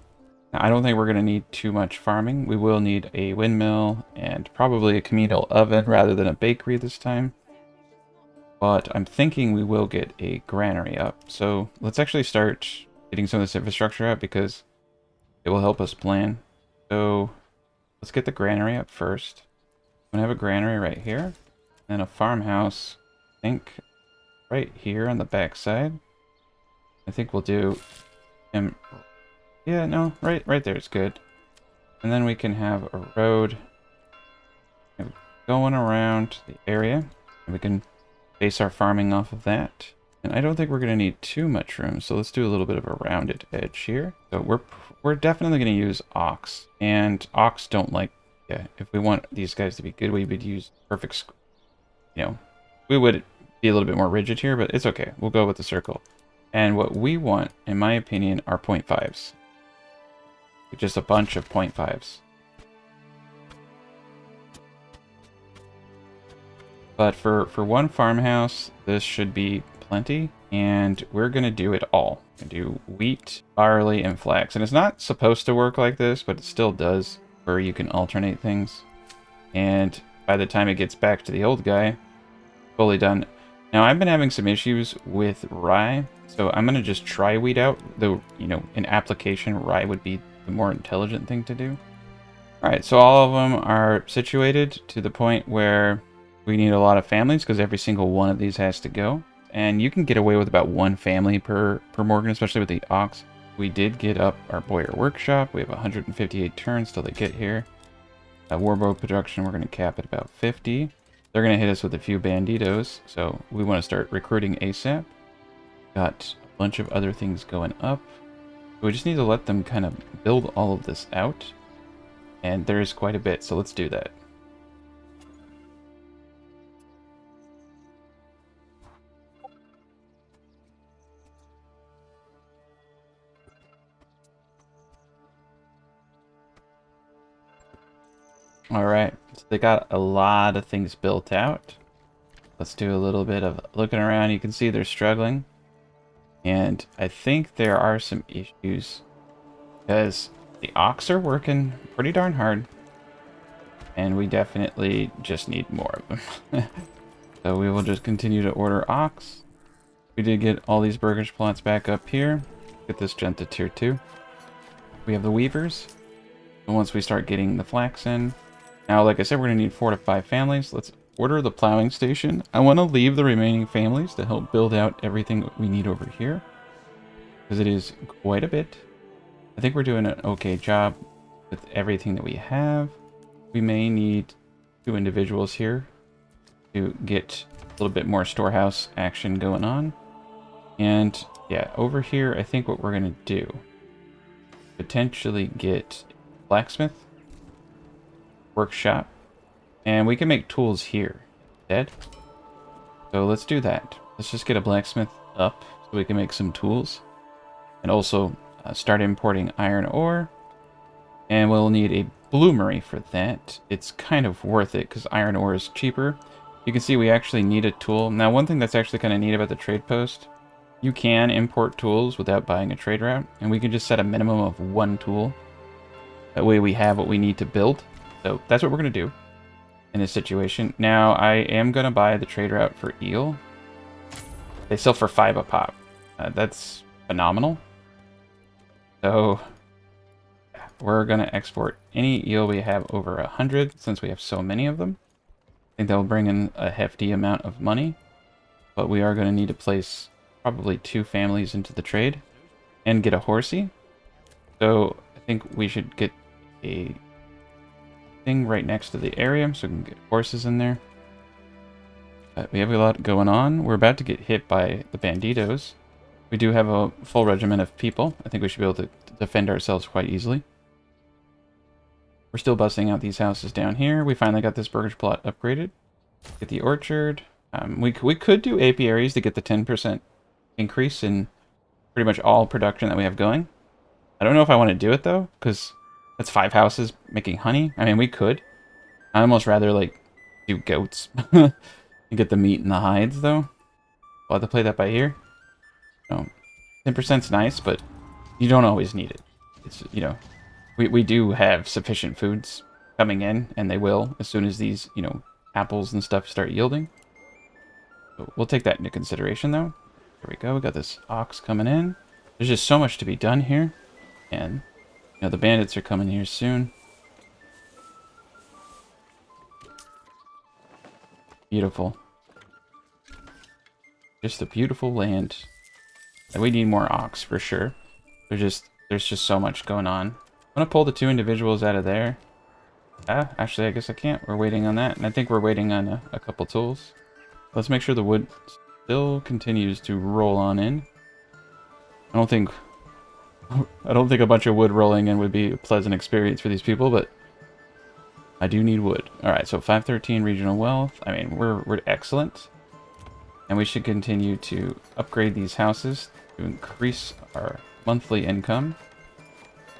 Now, I don't think we're going to need too much farming. We will need a windmill and probably a communal oven rather than a bakery this time. But I'm thinking we will get a granary up. So let's actually start getting some of this infrastructure up because it will help us plan. So let's get the granary up first. I'm going to have a granary right here. And a farmhouse, I think, right here on the back side. I think we'll do him. Yeah, no, right there is good. And then we can have a road going around the area. And we can base our farming off of that. And I don't think we're going to need too much room, so let's do a little bit of a rounded edge here. So we're definitely going to use ox. And ox don't like, yeah, if we want these guys to be good, we would use perfect, we would be a little bit more rigid here, but it's okay. We'll go with the circle. And what we want, in my opinion, are 0.5s. Just a bunch of 0.5s. But for one farmhouse, this should be plenty. And we're going to do it all. We're going to do wheat, barley, and flax. And it's not supposed to work like this, but it still does where you can alternate things. And by the time it gets back to the old guy, fully done. Now, I've been having some issues with rye, so I'm going to just try weed out, though, you know, in application, rye would be the more intelligent thing to do. Alright, so all of them are situated to the point where we need a lot of families, because every single one of these has to go. And you can get away with about one family per Morgan, especially with the ox. We did get up our boyer workshop. We have 158 turns till they get here. Warbow production, we're going to cap at about 50. They're going to hit us with a few banditos, so we want to start recruiting ASAP. Got a bunch of other things going up. We just need to let them kind of build all of this out. And there's quite a bit, so let's do that. Alright, so they got a lot of things built out. Let's do a little bit of looking around. You can see they're struggling. And I think there are some issues because the ox are working pretty darn hard. And we definitely just need more of them. So we will just continue to order ox. We did get all these burgage plots back up here. Get this gent to tier 2. We have the weavers. And once we start getting the flax in. Now, like I said, we're going to need 4 to 5 families. Let's order the plowing station. I want to leave the remaining families to help build out everything we need over here. Because it is quite a bit. I think we're doing an okay job with everything that we have. We may need 2 individuals here to get a little bit more storehouse action going on. And yeah, over here, I think what we're going to do, potentially get blacksmith, workshop, and we can make tools here instead. So let's do that. Let's just get a blacksmith up so we can make some tools. And also start importing iron ore. And we'll need a bloomery for that. It's kind of worth it because iron ore is cheaper. You can see we actually need a tool. Now, one thing that's actually kind of neat about the trade post, you can import tools without buying a trade route. And we can just set a minimum of 1 tool. That way we have what we need to build. So that's what we're going to do in this situation. Now, I am going to buy the trade route for eel. They sell for 5 a pop. That's phenomenal. So we're going to export any eel we have over 100 since we have so many of them. I think that will bring in a hefty amount of money. But we are going to need to place probably 2 families into the trade and get a horsey. So I think we should get a thing right next to the area so we can get horses in there. We have a lot going on. We're about to get hit by the banditos. We do have a full regiment of people. I think we should be able to defend ourselves quite easily. We're still busting out these houses down here. We finally got this burgage plot upgraded. Get the orchard. We could do apiaries to get the 10% increase in pretty much all production that we have going. I don't know if I want to do it though, because that's 5 houses making honey. I mean, we could. I'd almost rather like do goats and get the meat and the hides though. We'll have to play that by ear. No, 10%'s nice, but you don't always need it. It's, you know, we do have sufficient foods coming in, and they will as soon as these, you know, apples and stuff start yielding. So we'll take that into consideration though. There we go. We got this ox coming in. There's just so much to be done here, and you know the bandits are coming here soon. Beautiful. Just a beautiful land. And we need more ox for sure. There's just so much going on. I'm gonna pull the 2 individuals out of there. Actually, I guess I can't. We're waiting on that, and I think we're waiting on a couple tools. Let's make sure the wood still continues to roll on in. I don't think a bunch of wood rolling in would be a pleasant experience for these people, but I do need wood. All right, so 513 regional wealth. I mean, we're excellent. And we should continue to upgrade these houses to increase our monthly income.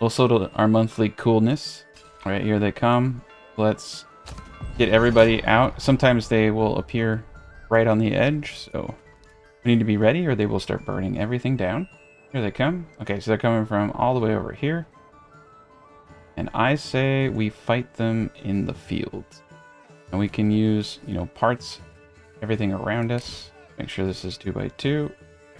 Also our monthly coolness. All right, here they come. Let's get everybody out. Sometimes they will appear right on the edge, so we need to be ready or they will start burning everything down. Here they come. Okay, so they're coming from all the way over here. And I say we fight them in the field. And we can use, you know, parts, everything around us. Make sure this is 2x2.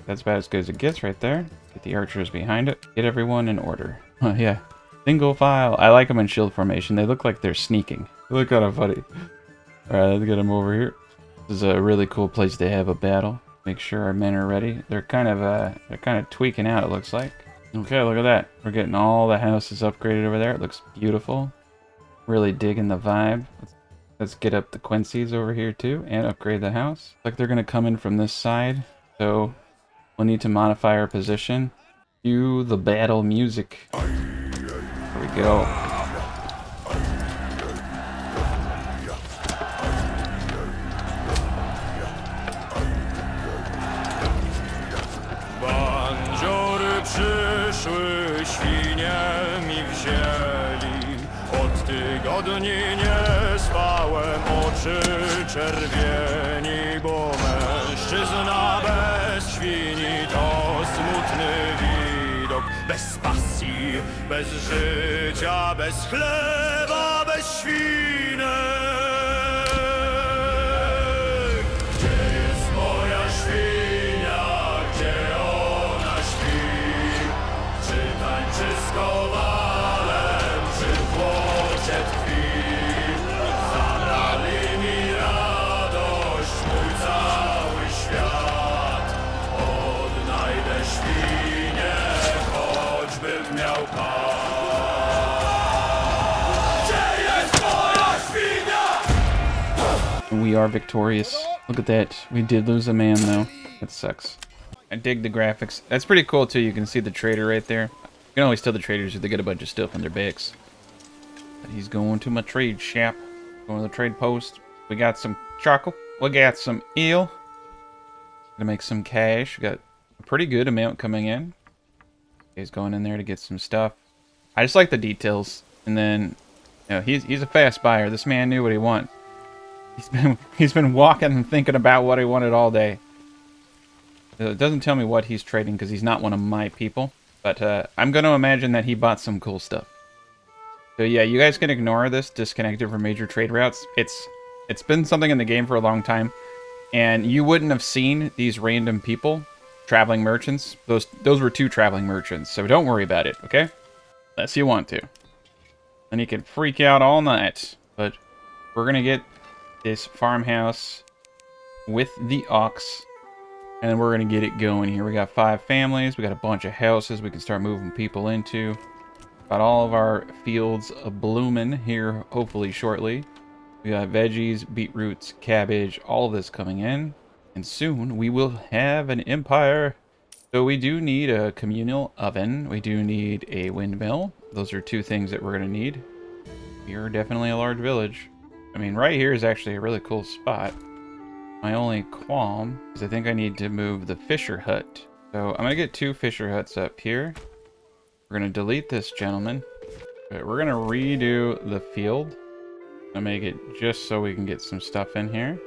That's about as good as it gets right there. Get the archers behind it. Get everyone in order. Oh, yeah. Single file. I like them in shield formation. They look like they're sneaking. They look kind of funny. Alright, let's get them over here. This is a really cool place to have a battle. Make sure our men are ready. They're kind of tweaking out, it looks like. Okay, look at that. We're getting all the houses upgraded over there. It looks beautiful. Really digging the vibe. Let's get up the Quincy's over here too and upgrade the house. Like they're gonna come in from this side, so we'll need to modify our position. Cue the battle music. Here we go. Bandziory przyszły, świnie mi wzięli. Od tygodni nie spałem, oczy czerwieni, bo mężczyzna bez świni to smutny widok. Bez pasji, bez życia, bez chleba, bez świnek. Gdzie jest moja świnia? Gdzie ona śpi? Czy tańczy z kowalem? Czy w błocie tkwi? Zabrali mi radość, mój cały świat. Odnajdę świnię, choćbym miał pas. Gdzie jest moja świnia? We are victorious. Look at that. We did lose a man though. That sucks. I dig the graphics. That's pretty cool too. You can see the trader right there. You can always tell the traders if they get a bunch of stuff on their backs. But he's going to my trade shop. Going to the trade post. We got some charcoal. We got some eel. Gonna make some cash. We got a pretty good amount coming in. He's going in there to get some stuff. I just like the details. And then, you know, he's a fast buyer. This man knew what he wanted. He's been walking and thinking about what he wanted all day. It doesn't tell me what he's trading because he's not one of my people. But I'm going to imagine that he bought some cool stuff. So yeah, you guys can ignore this disconnected from major trade routes. It's been something in the game for a long time. And you wouldn't have seen these random people, traveling merchants. Those were 2 traveling merchants. So don't worry about it, okay? Unless you want to. And you can freak out all night. But we're going to get this farmhouse with the ox. And then we're going to get it going here. We got 5 families. We got a bunch of houses we can start moving people into. Got all of our fields blooming here, hopefully shortly. We got veggies, beetroots, cabbage, all of this coming in. And soon we will have an empire. So we do need a communal oven. We do need a windmill. Those are 2 things that we're going to need. We are definitely a large village. I mean, right here is actually a really cool spot. My only qualm is I think I need to move the fisher hut. So I'm going to get 2 fisher huts up here. We're going to delete this gentleman. But we're going to redo the field. I'll make it just so we can get some stuff in here.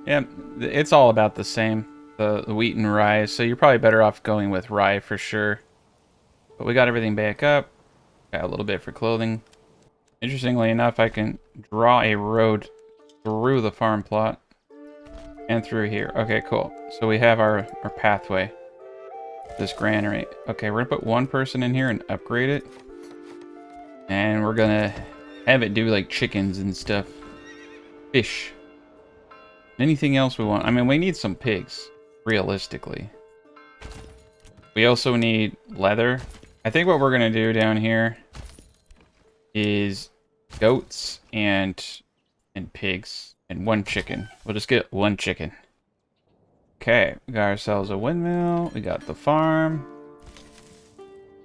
Yeah, it's all about the same. The wheat and rye. So you're probably better off going with rye for sure. But we got everything back up. Got a little bit for clothing. Interestingly enough, I can draw a road through the farm plot and through here. Okay, cool. So we have our pathway. This granary. Okay, we're gonna put 1 person in here and upgrade it. And we're gonna have it do like chickens and stuff. Fish. Anything else we want. I mean, we need some pigs, realistically. We also need leather. I think what we're gonna do down here is goats and pigs and 1 chicken. We'll just get 1 chicken. Okay, we got ourselves a windmill. We got the farm.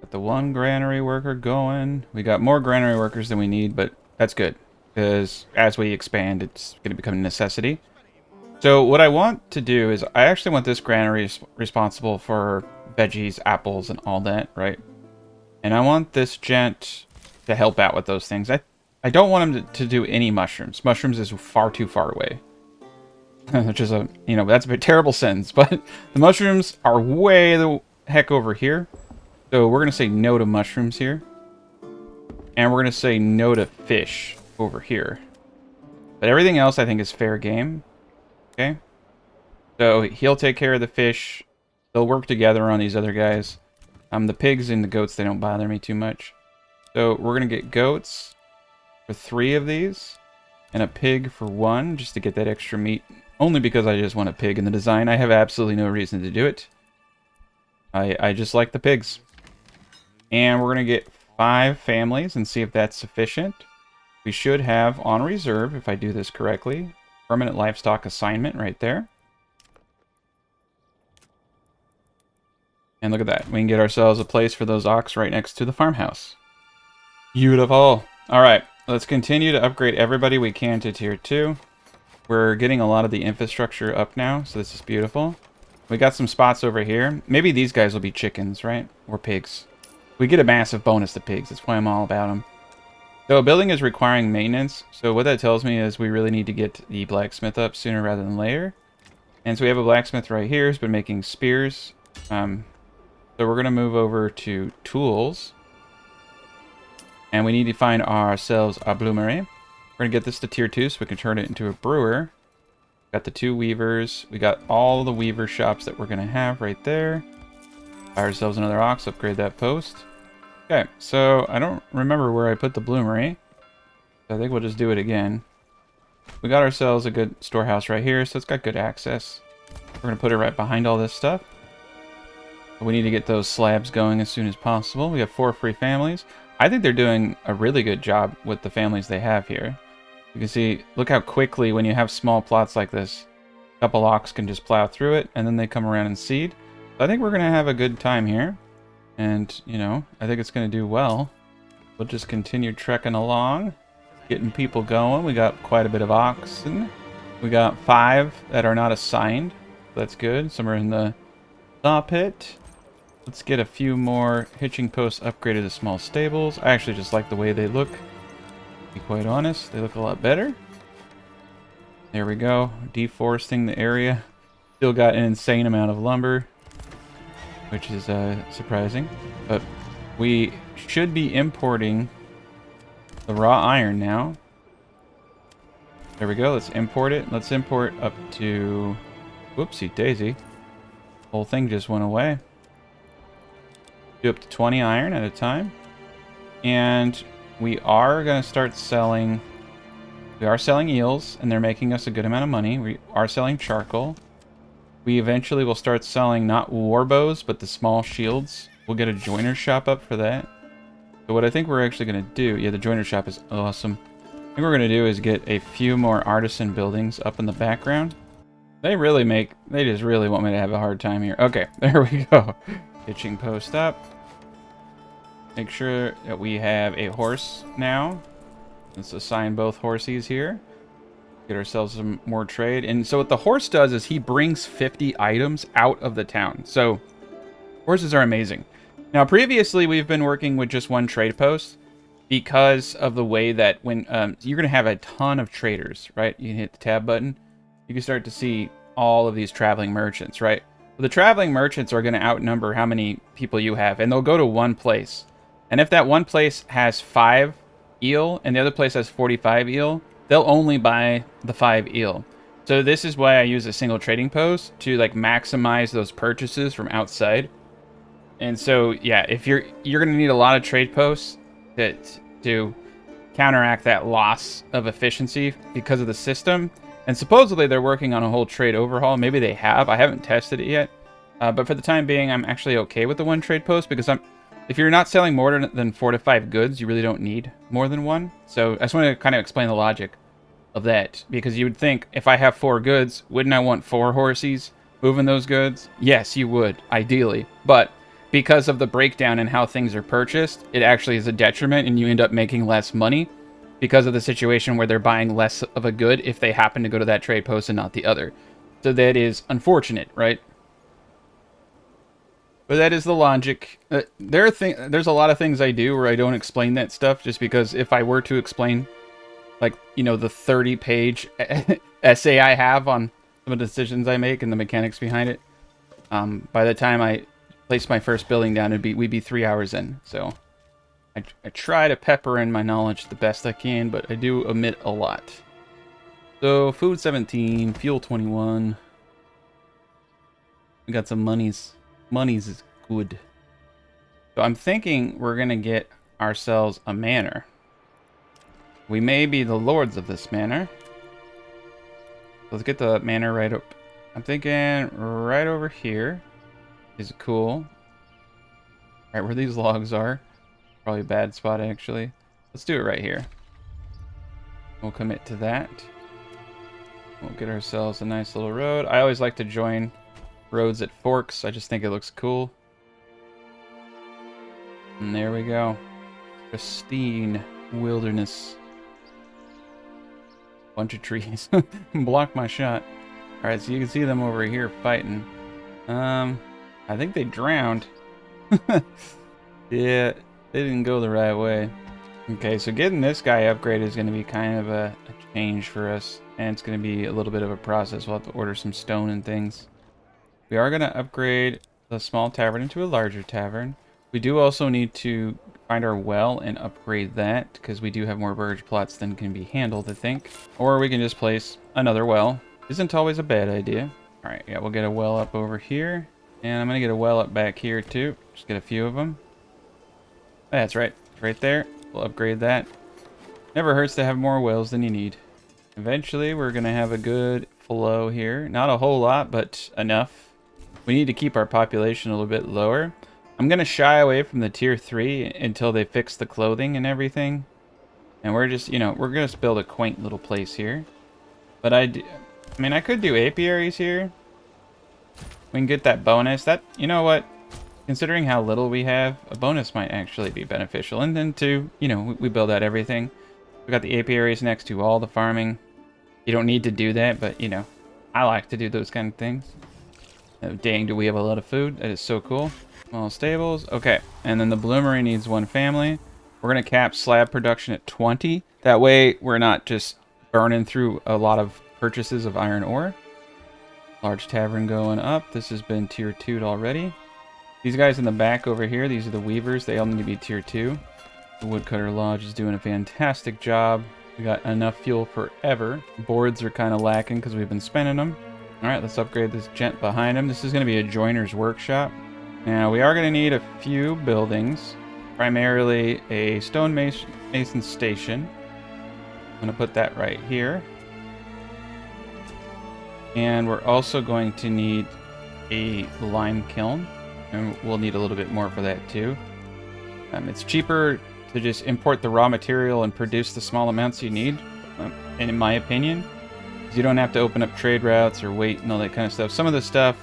Got the 1 granary worker going. We got more granary workers than we need, but that's good because as we expand, it's going to become a necessity. So what I want to do is I actually want this granary responsible for veggies, apples, and all that, right? And I want this gent to help out with those things. I don't want him to do any mushrooms. Mushrooms is far too far away. Which is a, you know, that's a terrible sentence, but the mushrooms are way the heck over here. So we're going to say no to mushrooms here. And we're going to say no to fish over here. But everything else I think is fair game. Okay. So he'll take care of the fish. They'll work together on these other guys. The pigs and the goats, they don't bother me too much. So we're going to get goats for 3 of these. And a pig for 1, just to get that extra meat. Only because I just want a pig in the design. I have absolutely no reason to do it. I just like the pigs. And we're going to get 5 families and see if that's sufficient. We should have on reserve, if I do this correctly, permanent livestock assignment right there. And look at that. We can get ourselves a place for those ox right next to the farmhouse. Beautiful. All right, let's continue to upgrade everybody we can to tier 2. We're getting a lot of the infrastructure up now, so this is beautiful. We got some spots over here. Maybe these guys will be chickens, right? Or pigs. We get a massive bonus to pigs. That's why I'm all about them. So a building is requiring maintenance. So what that tells me is we really need to get the blacksmith up sooner rather than later. And so we have a blacksmith right here who's been making spears. So we're going to move over to tools. And we need to find ourselves a bloomery. We're going to get this to tier 2 so we can turn it into a brewer. Got the 2 weavers. We got all the weaver shops that we're going to have right there. Buy ourselves another ox, upgrade that post. Okay, so I don't remember where I put the bloomery. So I think we'll just do it again. We got ourselves a good storehouse right here, so it's got good access. We're going to put it right behind all this stuff. We need to get those slabs going as soon as possible. We have 4 free families. I think they're doing a really good job with the families they have here. You can see, look how quickly when you have small plots like this, a couple ox can just plow through it, and then they come around and seed. So I think we're going to have a good time here. And, you know, I think it's going to do well. We'll just continue trekking along, getting people going. We got quite a bit of oxen. We got 5 that are not assigned. That's good. Some are in the saw pit. Let's get a few more hitching posts upgraded to small stables. I actually just like the way they look. To be quite honest, they look a lot better. There we go. Deforesting the area. Still got an insane amount of lumber, which is surprising. But we should be importing the raw iron now. There we go. Let's import it. Let's import up to... Whoopsie daisy. Whole thing just went away. Do up to 20 iron at a time. And we are going to start selling... We are selling eels, and they're making us a good amount of money. We are selling charcoal. We eventually will start selling not war bows, but the small shields. We'll get a joiner shop up for that. So what I think we're actually going to do... Yeah, the joiner shop is awesome. I think we're going to do is get a few more artisan buildings up in the background. They just really want me to have a hard time here. Okay, there we go. Hitching post up. Make sure that we have a horse now. Let's assign both horses here. Get ourselves some more trade. And so what the horse does is he brings 50 items out of the town. So horses are amazing. Now previously we've been working with just one trade post because of the way that when you're going to have a ton of traders, right? You can hit the tab button. You can start to see all of these traveling merchants, right? Well, the traveling merchants are going to outnumber how many people you have, and they'll go to one place. And if that one place has 5 eel and the other place has 45 eel, they'll only buy the 5 eel. So this is why I use a single trading post to like maximize those purchases from outside. And so yeah, if you're going to need a lot of trade posts to counteract that loss of efficiency because of the system. And supposedly they're working on a whole trade overhaul. Maybe they have. I haven't tested it yet. But for the time being, I'm actually okay with the one trade post because if you're not selling more than 4 to 5 goods, you really don't need more than one. So I just want to kind of explain the logic of that. Because you would think, if I have 4 goods, wouldn't I want 4 horses moving those goods? Yes, you would, ideally. But because of the breakdown in how things are purchased, it actually is a detriment and you end up making less money because of the situation where they're buying less of a good if they happen to go to that trade post and not the other. So that is unfortunate, right? But that is the logic. There's a lot of things I do where I don't explain that stuff just because if I were to explain, like, you know, the 30-page essay I have on some of the decisions I make and the mechanics behind it, by the time I place my first building down, we'd be 3 hours in. So I try to pepper in my knowledge the best I can, but I do omit a lot. So food 17, fuel 21. We got some monies. Monies is good. So I'm thinking we're gonna get ourselves a manor. We may be the lords of this manor. Let's get the manor right up. I'm thinking right over here is cool. Right where these logs are. Probably a bad spot, actually. Let's do it right here. We'll commit to that. We'll get ourselves a nice little road. I always like to join roads at forks. I just think it looks cool. And there we go. Pristine wilderness. Bunch of trees. Block my shot. Alright, so you can see them over here fighting. I think they drowned. Yeah, they didn't go the right way. Okay, so getting this guy upgraded is going to be kind of a change for us. And it's going to be a little bit of a process. We'll have to order some stone and things. We are going to upgrade the small tavern into a larger tavern. We do also need to find our well and upgrade that, because we do have more Burgage plots than can be handled, I think. Or we can just place another well. Isn't always a bad idea. Alright, yeah, we'll get a well up over here. And I'm going to get a well up back here, too. Just get a few of them. That's right. Right there. We'll upgrade that. Never hurts to have more wells than you need. Eventually, we're going to have a good flow here. Not a whole lot, but enough. We need to keep our population a little bit lower. I'm going to shy away from the tier 3 until they fix the clothing and everything. And we're just, you know, we're going to build a quaint little place here. But I mean, I could do apiaries here. We can get that bonus. That, you know what? Considering how little we have, a bonus might actually be beneficial. And then too, you know, we build out everything. We got the apiaries next to all the farming. You don't need to do that, but, you know, I like to do those kind of things. Oh, dang, do we have a lot of food? That is so cool. Small stables. Okay, and then the bloomery needs 1 family. We're going to cap slab production at 20. That way, we're not just burning through a lot of purchases of iron ore. Large tavern going up. This has been tier 2'd already. These guys in the back over here, these are the weavers. They all need to be tier 2. The woodcutter lodge is doing a fantastic job. We got enough fuel forever. Boards are kind of lacking because we've been spending them. All right, let's upgrade this gent behind him. This is going to be a joiner's workshop. Now, we are going to need a few buildings. Primarily a stonemason station. I'm going to put that right here. And we're also going to need a lime kiln. And we'll need a little bit more for that too. It's cheaper to just import the raw material and produce the small amounts you need, in my opinion. You don't have to open up trade routes or wait and all that kind of stuff. Some of the stuff...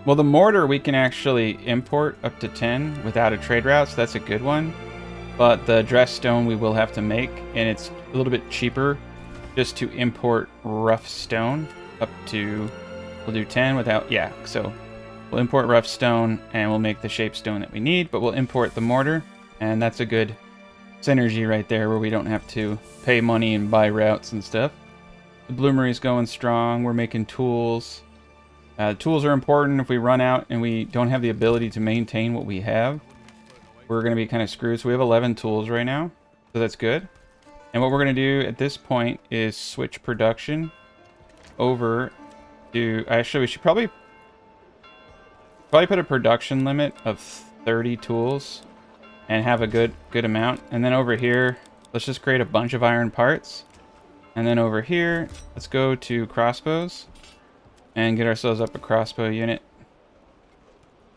Well, the mortar we can actually import up to 10 without a trade route, so that's a good one. But the dressed stone we will have to make, and it's a little bit cheaper just to import rough stone up to... We'll do 10 without... Yeah, so we'll import rough stone and we'll make the shape stone that we need, but we'll import the mortar, and that's a good synergy right there where we don't have to pay money and buy routes and stuff. The bloomery's going strong. We're making tools. Tools are important. If we run out and we don't have the ability to maintain what we have, we're going to be kind of screwed. So we have 11 tools right now, so that's good. And what we're going to do at this point is switch production over to... Actually, we should probably put a production limit of 30 tools and have a good amount. And then over here, let's just create a bunch of iron parts. And then over here, let's go to crossbows and get ourselves up a crossbow unit.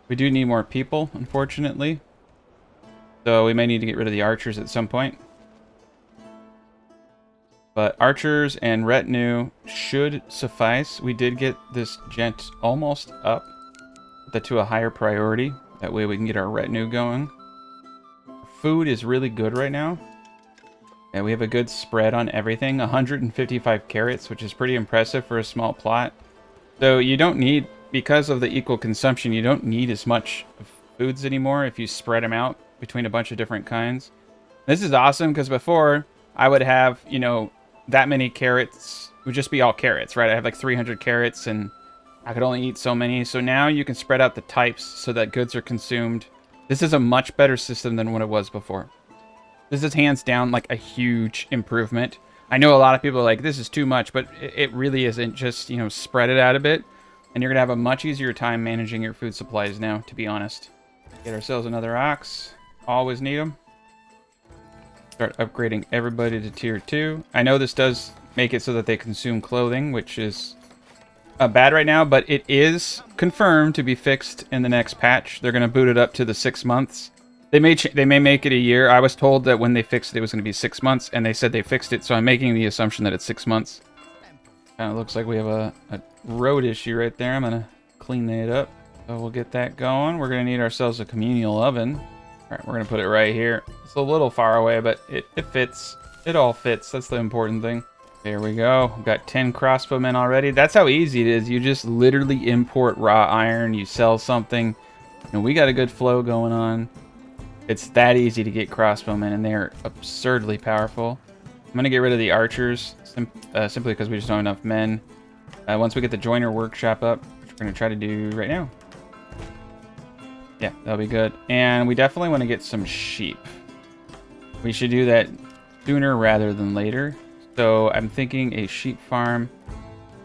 We do need more people, unfortunately. So we may need to get rid of the archers at some point. But archers and retinue should suffice. We did get this gent almost up. Put that to a higher priority. That way we can get our retinue going. Food is really good right now. Yeah, we have a good spread on everything. 155 carrots, which is pretty impressive for a small plot. So you don't need, because of the equal consumption, you don't need as much foods anymore if you spread them out between a bunch of different kinds. This is awesome because before I would have, you know, that many carrots. It would just be all carrots, right? I have like 300 carrots and I could only eat so many. So now you can spread out the types so that goods are consumed. This is a much better system than what it was before. This is hands down like a huge improvement. I know a lot of people are like, this is too much, but it really isn't. Just, you know, spread it out a bit, and you're going to have a much easier time managing your food supplies now, to be honest. Get ourselves another ox. Always need them. Start upgrading everybody to tier 2. I know this does make it so that they consume clothing, which is bad right now, but it is confirmed to be fixed in the next patch. They're going to boot it up to the 6 months. They may make it a year. I was told that when they fixed it, it was going to be 6 months, and they said they fixed it, so I'm making the assumption that it's 6 months. Kind of looks like we have a road issue right there. I'm going to clean that up. So we'll get that going. We're going to need ourselves a communal oven. All right, we're going to put it right here. It's a little far away, but it fits. It all fits. That's the important thing. There we go. We've got 10 crossbowmen already. That's how easy it is. You just literally import raw iron. You sell something, and we got a good flow going on. It's that easy to get crossbowmen, and they're absurdly powerful. I'm going to get rid of the archers, simply because we just don't have enough men. Once we get the joiner workshop up, which we're going to try to do right now. Yeah, that'll be good. And we definitely want to get some sheep. We should do that sooner rather than later. So I'm thinking a sheep farm,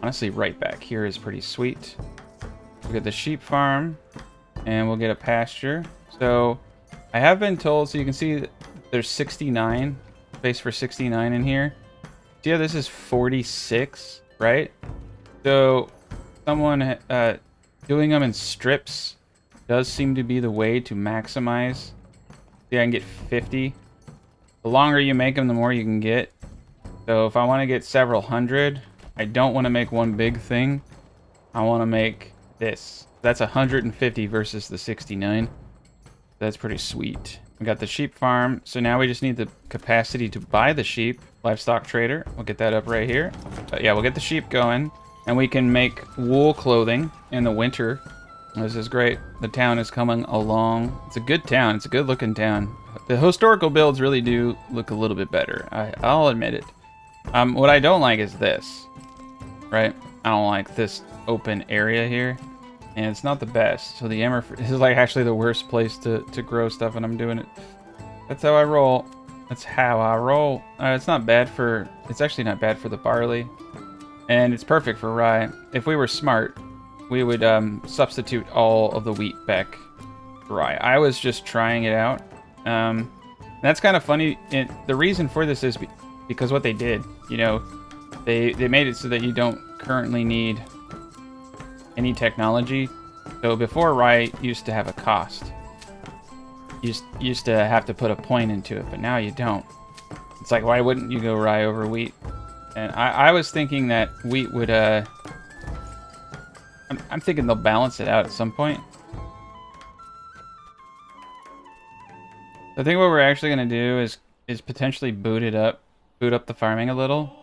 honestly, right back here is pretty sweet. We'll get the sheep farm, and we'll get a pasture. So I have been told, so you can see there's 69, space for 69 in here. See how this is 46, right? So someone doing them in strips does seem to be the way to maximize. See, I can get 50. The longer you make them, the more you can get. So if I want to get several hundred, I don't want to make one big thing. I want to make this. That's 150 versus the 69. That's pretty sweet. We got the sheep farm. So now we just need the capacity to buy the sheep. Livestock trader. We'll get that up right here. Yeah, we'll get the sheep going. And we can make wool clothing in the winter. This is great. The town is coming along. It's a good town. It's a good looking town. The historical builds really do look a little bit better. I'll admit it. What I don't like is this. Right? I don't like this open area here. And it's not the best. So the Emmer is like actually the worst place to grow stuff, and I'm doing it. That's how I roll. That's how I roll. It's not bad for... It's actually not bad for the barley. And it's perfect for rye. If we were smart, we would substitute all of the wheat back to rye. I was just trying it out. That's kind of funny. The reason for this is because what they did. You know, they made it so that you don't currently need any technology. So before, rye used to have a cost. You used to have to put a point into it, but now you don't. It's like, why wouldn't you go rye over wheat? And I was thinking that wheat would... I'm thinking they'll balance it out at some point. I think what we're actually going to do is potentially boot up the farming a little.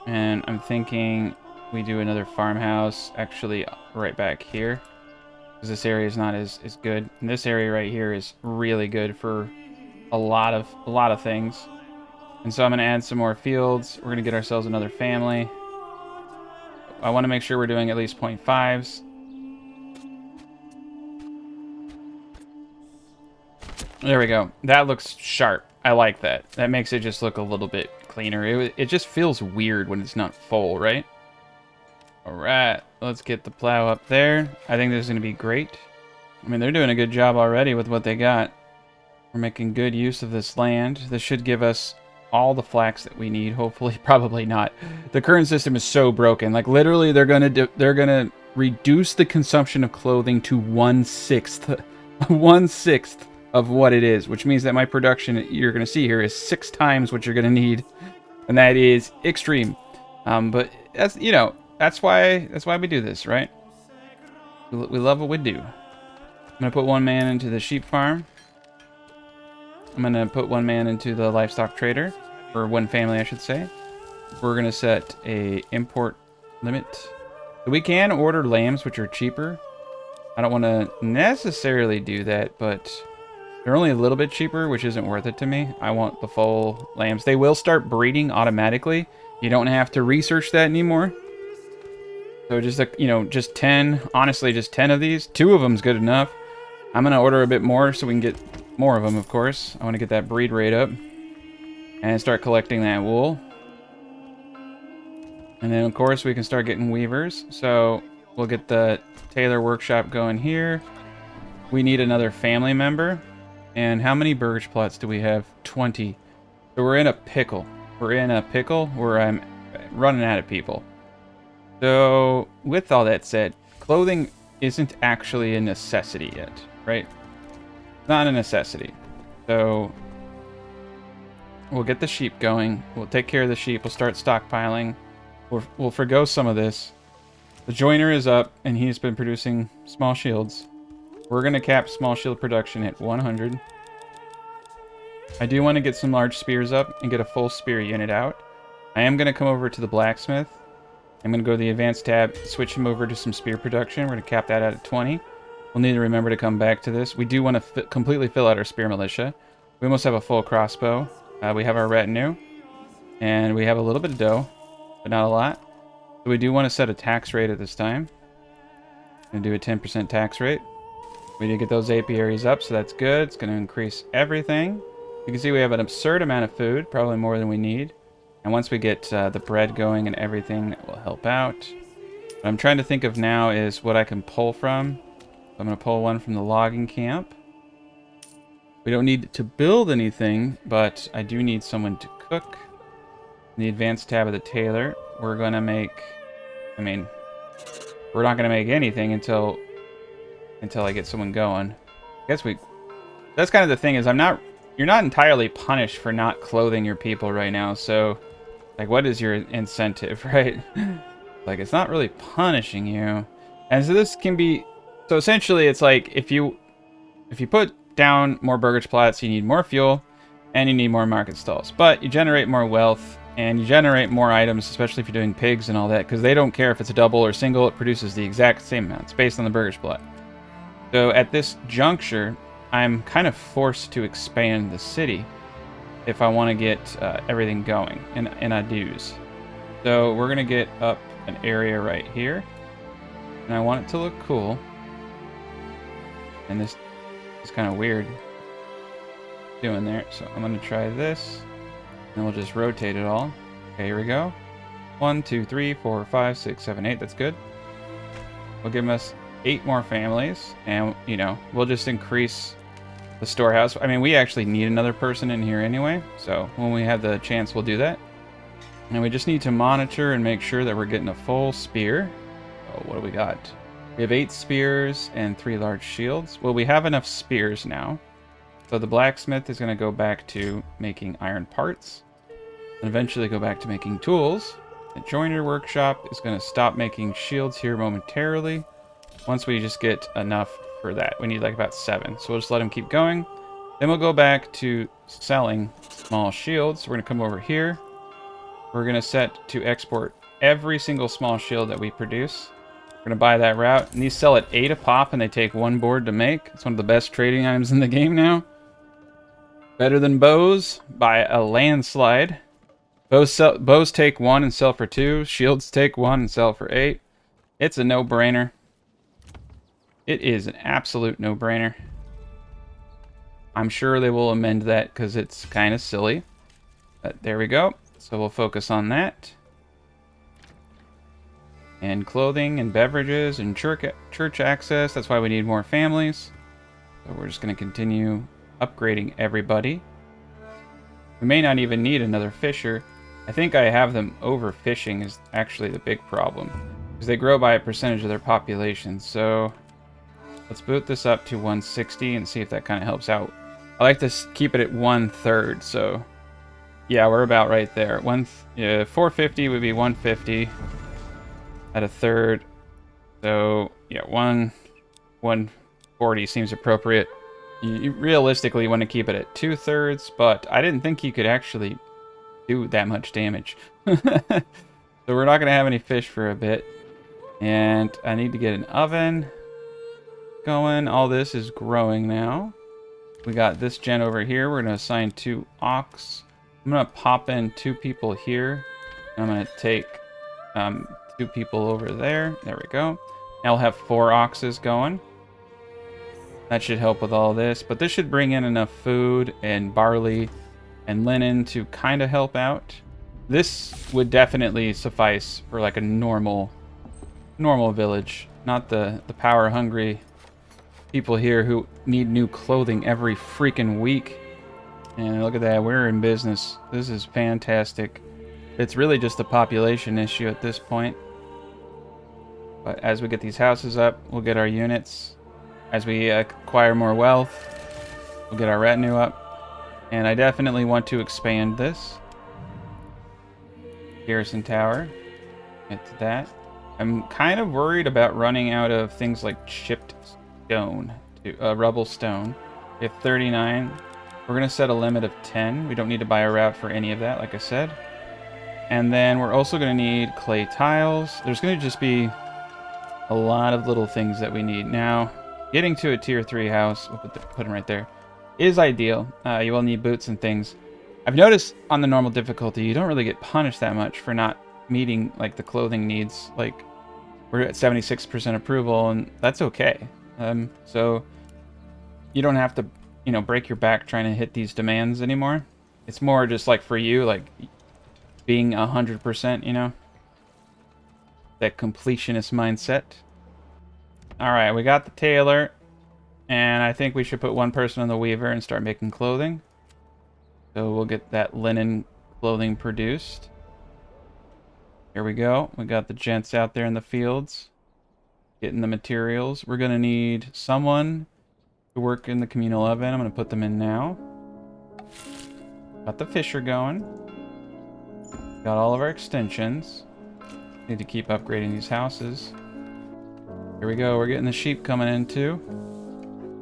And I'm thinking we do another farmhouse actually right back here, because this area is not as good. And this area right here is really good for a lot of things. And so I'm going to add some more fields. We're going to get ourselves another family. I want to make sure we're doing at least 0.5s. There we go. That looks sharp. I like that. That makes it just look a little bit cleaner. It just feels weird when it's not full, right? Alright, let's get the plow up there. I think this is going to be great. I mean, they're doing a good job already with what they got. We're making good use of this land. This should give us all the flax that we need, hopefully. Probably not. The current system is so broken. Like, literally, they're gonna reduce the consumption of clothing to 1/6. 1/6 of what it is, which means that my production you're gonna see here is 6 times what you're gonna need. And that is extreme. But that's, you know, that's why we do this, right? We love what we do. I'm gonna put 1 man into the sheep farm. I'm gonna put 1 man into the livestock trader, or 1 family, I should say. We're gonna set a import limit. We can order lambs, which are cheaper. I don't want to necessarily do that, but they're only a little bit cheaper, which isn't worth it to me. I want the full lambs. They will start breeding automatically. You don't have to research that anymore. So just, you know, just 10. Honestly, just 10 of these. 2 of them's good enough. I'm going to order a bit more so we can get more of them, of course. I want to get that breed rate up. And start collecting that wool. And then, of course, we can start getting weavers. So we'll get the tailor workshop going here. We need another family member. And how many Burgage plots do we have? 20. So we're in a pickle. We're in a pickle where I'm running out of people. So with all that said, clothing isn't actually a necessity yet, right? Not a necessity. So we'll get the sheep going. We'll take care of the sheep. We'll start stockpiling. We'll forgo some of this. The joiner is up, and he's been producing small shields. We're going to cap small shield production at 100. I do want to get some large spears up and get a full spear unit out. I am going to come over to the blacksmith. I'm going to go to the advanced tab, switch him over to some spear production. We're going to cap that out at 20. We'll need to remember to come back to this. We do want to completely fill out our spear militia. We almost have a full crossbow. We have our retinue. And we have a little bit of dough, but not a lot. So we do want to set a tax rate at this time. Going to do a 10% tax rate. We did get those apiaries up, so that's good. It's going to increase everything. You can see we have an absurd amount of food, probably more than we need. And once we get the bread going and everything, that will help out. What I'm trying to think of now is what I can pull from. I'm going to pull one from the logging camp. We don't need to build anything, but I do need someone to cook. In the advanced tab of the tailor, we're going to make... I mean, we're not going to make anything until I get someone going. I guess we... That's kind of the thing is you're not entirely punished for not clothing your people right now, so... Like, what is your incentive, right? Like, it's not really punishing you. And so this can be... So essentially, it's like, if you put down more Burgage plots, you need more fuel, and you need more market stalls. But you generate more wealth, and you generate more items, especially if you're doing pigs and all that, because they don't care if it's a double or single, it produces the exact same amount. It's based on the Burgage plot. So at this juncture, I'm kind of forced to expand the city if I want to get everything going, and I do's. So we're going to get up an area right here, and I want it to look cool. And this is kind of weird doing there, so I'm going to try this, and we'll just rotate it all. Okay, here we go. 1, 2, 3, 4, 5, 6, 7, 8. That's good. We'll give us 8 more families, and, you know, we'll just increase the storehouse. I mean, we actually need another person in here anyway, so when we have the chance, we'll do that. And we just need to monitor and make sure that we're getting a full spear. Oh, what do we got? We have 8 spears and 3 large shields. Well, we have enough spears now. So the blacksmith is going to go back to making iron parts, and eventually go back to making tools. The joiner workshop is going to stop making shields here momentarily. Once we just get enough for that. We need like about 7. So we'll just let him keep going. Then we'll go back to selling small shields. We're going to come over here. We're going to set to export every single small shield that we produce. We're going to buy that route. And these sell at 8 a pop, and they take 1 board to make. It's one of the best trading items in the game now. Better than bows by a landslide. Bows take 1 and sell for 2. Shields take 1 and sell for 8. It's a no-brainer. It is an absolute no-brainer. I'm sure they will amend that because it's kind of silly. But there we go. So we'll focus on that. And clothing and beverages and church access. That's why we need more families. So we're just going to continue upgrading everybody. We may not even need another fisher. I think I have them overfishing is actually the big problem. Because they grow by a percentage of their population. So let's boot this up to 160 and see if that kind of helps out. I like to keep it at 1/3, so yeah, we're about right there. 450 would be 150 at a third. So yeah, 140 seems appropriate. You realistically want to keep it at 2/3, but I didn't think you could actually do that much damage. So we're not going to have any fish for a bit. And I need to get an oven going. All this is growing now. We got this gen over here. We're going to assign 2 ox. I'm going to pop in 2 people here. I'm going to take 2 people over there. There we go. Now we'll have 4 oxes going. That should help with all this, but this should bring in enough food and barley and linen to kind of help out. This would definitely suffice for like a normal village, not the power hungry people here who need new clothing every freaking week. And look at that, we're in business. This is fantastic. It's really just a population issue at this point. But as we get these houses up, we'll get our units. As we acquire more wealth, we'll get our retinue up. And I definitely want to expand this. Garrison Tower. Get to that. I'm kind of worried about running out of things like chipped stone, rubble stone. We have 39. We're going to set a limit of 10. We don't need to buy a route for any of that, like I said. And then we're also going to need clay tiles. There's going to just be a lot of little things that we need. Now, getting to a tier 3 house, we'll put them right there, is ideal. You will need boots and things. I've noticed on the normal difficulty, you don't really get punished that much for not meeting like the clothing needs. Like, we're at 76% approval, and that's okay. So you don't have to, you know, break your back trying to hit these demands anymore. It's more just like for you, like being 100%, you know, that completionist mindset. All right, we got the tailor, and I think we should put 1 person on the weaver and start making clothing. So we'll get that linen clothing produced. Here we go. We got the gents out there in the fields getting the materials. We're going to need someone to work in the communal oven. I'm going to put them in now. Got the fisher going. Got all of our extensions. Need to keep upgrading these houses. Here we go. We're getting the sheep coming in too.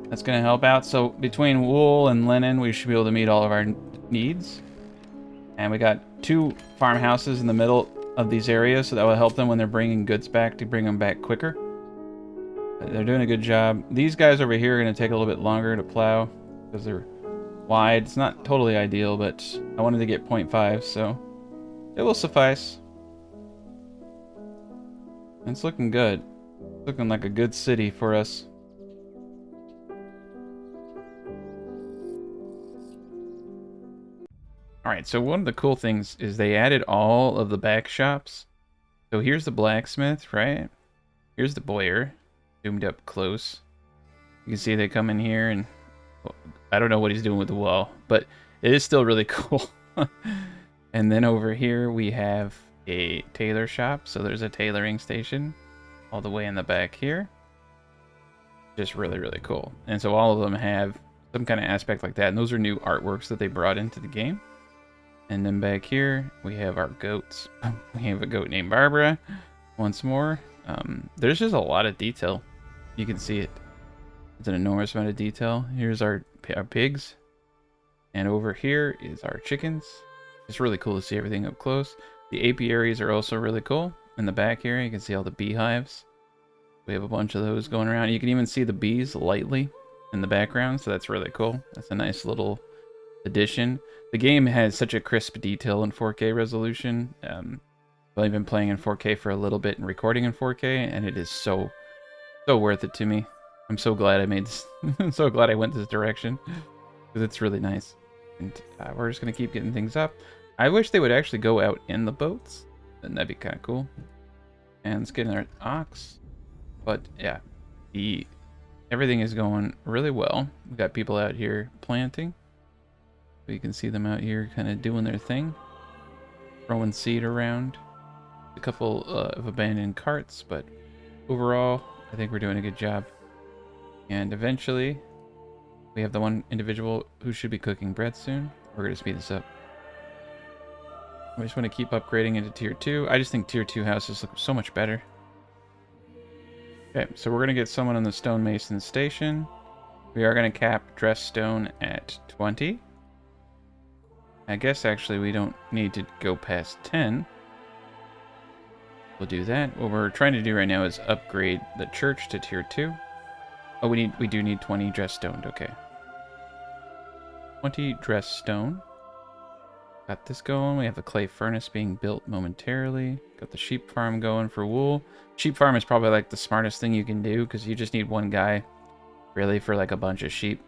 That's going to help out. So between wool and linen, we should be able to meet all of our needs. And we got 2 farmhouses in the middle of these areas, so that will help them when they're bringing goods back to bring them back quicker. They're doing a good job. These guys over here are going to take a little bit longer to plow because they're wide. It's not totally ideal, but I wanted to get 0.5, so it will suffice. It's looking good. It's looking like a good city for us. Alright, so one of the cool things is they added all of the back shops. So here's the blacksmith, right? Here's the bowyer, zoomed up close. You can see they come in here and well, I don't know what he's doing with the wall, but it is still really cool. And then over here we have a tailor shop. So there's a tailoring station all the way in the back here. Just really, really cool. And so all of them have some kind of aspect like that. And those are new artworks that they brought into the game. And then back here, we have our goats. We have a goat named Barbara. Once more. There's just a lot of detail. You can see it. It's an enormous amount of detail. Here's our pigs. And over here is our chickens. It's really cool to see everything up close. The apiaries are also really cool. In the back here, you can see all the beehives. We have a bunch of those going around. You can even see the bees lightly in the background, so that's really cool. That's a nice little addition. The game has such a crisp detail in 4K resolution. I've only been playing in 4K for a little bit and recording in 4K, and it is so worth it to me. I'm so glad I made this. I'm so glad I went this direction because it's really nice. And we're just gonna keep getting things up. I wish they would actually go out in the boats, and that'd be kind of cool. And let's get in our ox. But yeah, everything is going really well. We got people out here planting. So you can see them out here kind of doing their thing, throwing seed around. A couple of abandoned carts, but overall, I think we're doing a good job. And eventually, we have the one individual who should be cooking bread soon. We're going to speed this up. I just want to keep upgrading into tier 2. I just think tier 2 houses look so much better. Okay, so we're going to get someone on the stonemason station. We are going to cap dress stone at 20. I guess actually we don't need to go past 10. We'll do that. What we're trying to do right now is upgrade the church to tier 2. Oh, we do need 20 dress stoned. Okay. 20 dress stone. Got this going. We have the clay furnace being built momentarily. Got the sheep farm going for wool. Sheep farm is probably like the smartest thing you can do because you just need one guy really for like a bunch of sheep.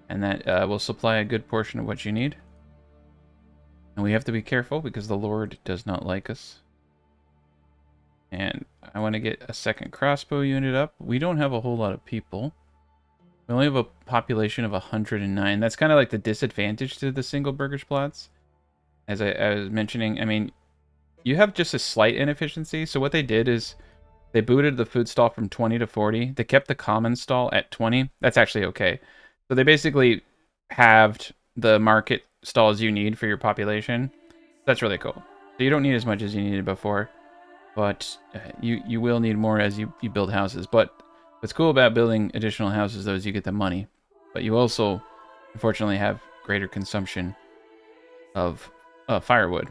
And that will supply a good portion of what you need. And we have to be careful because the Lord does not like us. And I want to get a second crossbow unit up. We don't have a whole lot of people. We only have a population of 109. That's kind of like the disadvantage to the single Burgage plots. As I was mentioning, I mean, you have just a slight inefficiency. So what they did is they booted the food stall from 20 to 40. They kept the common stall at 20. That's actually okay. So they basically halved the market stalls you need for your population. That's really cool. So you don't need as much as you needed before. But you will need more as you build houses. But what's cool about building additional houses, though, is you get the money. But you also, unfortunately, have greater consumption of firewood.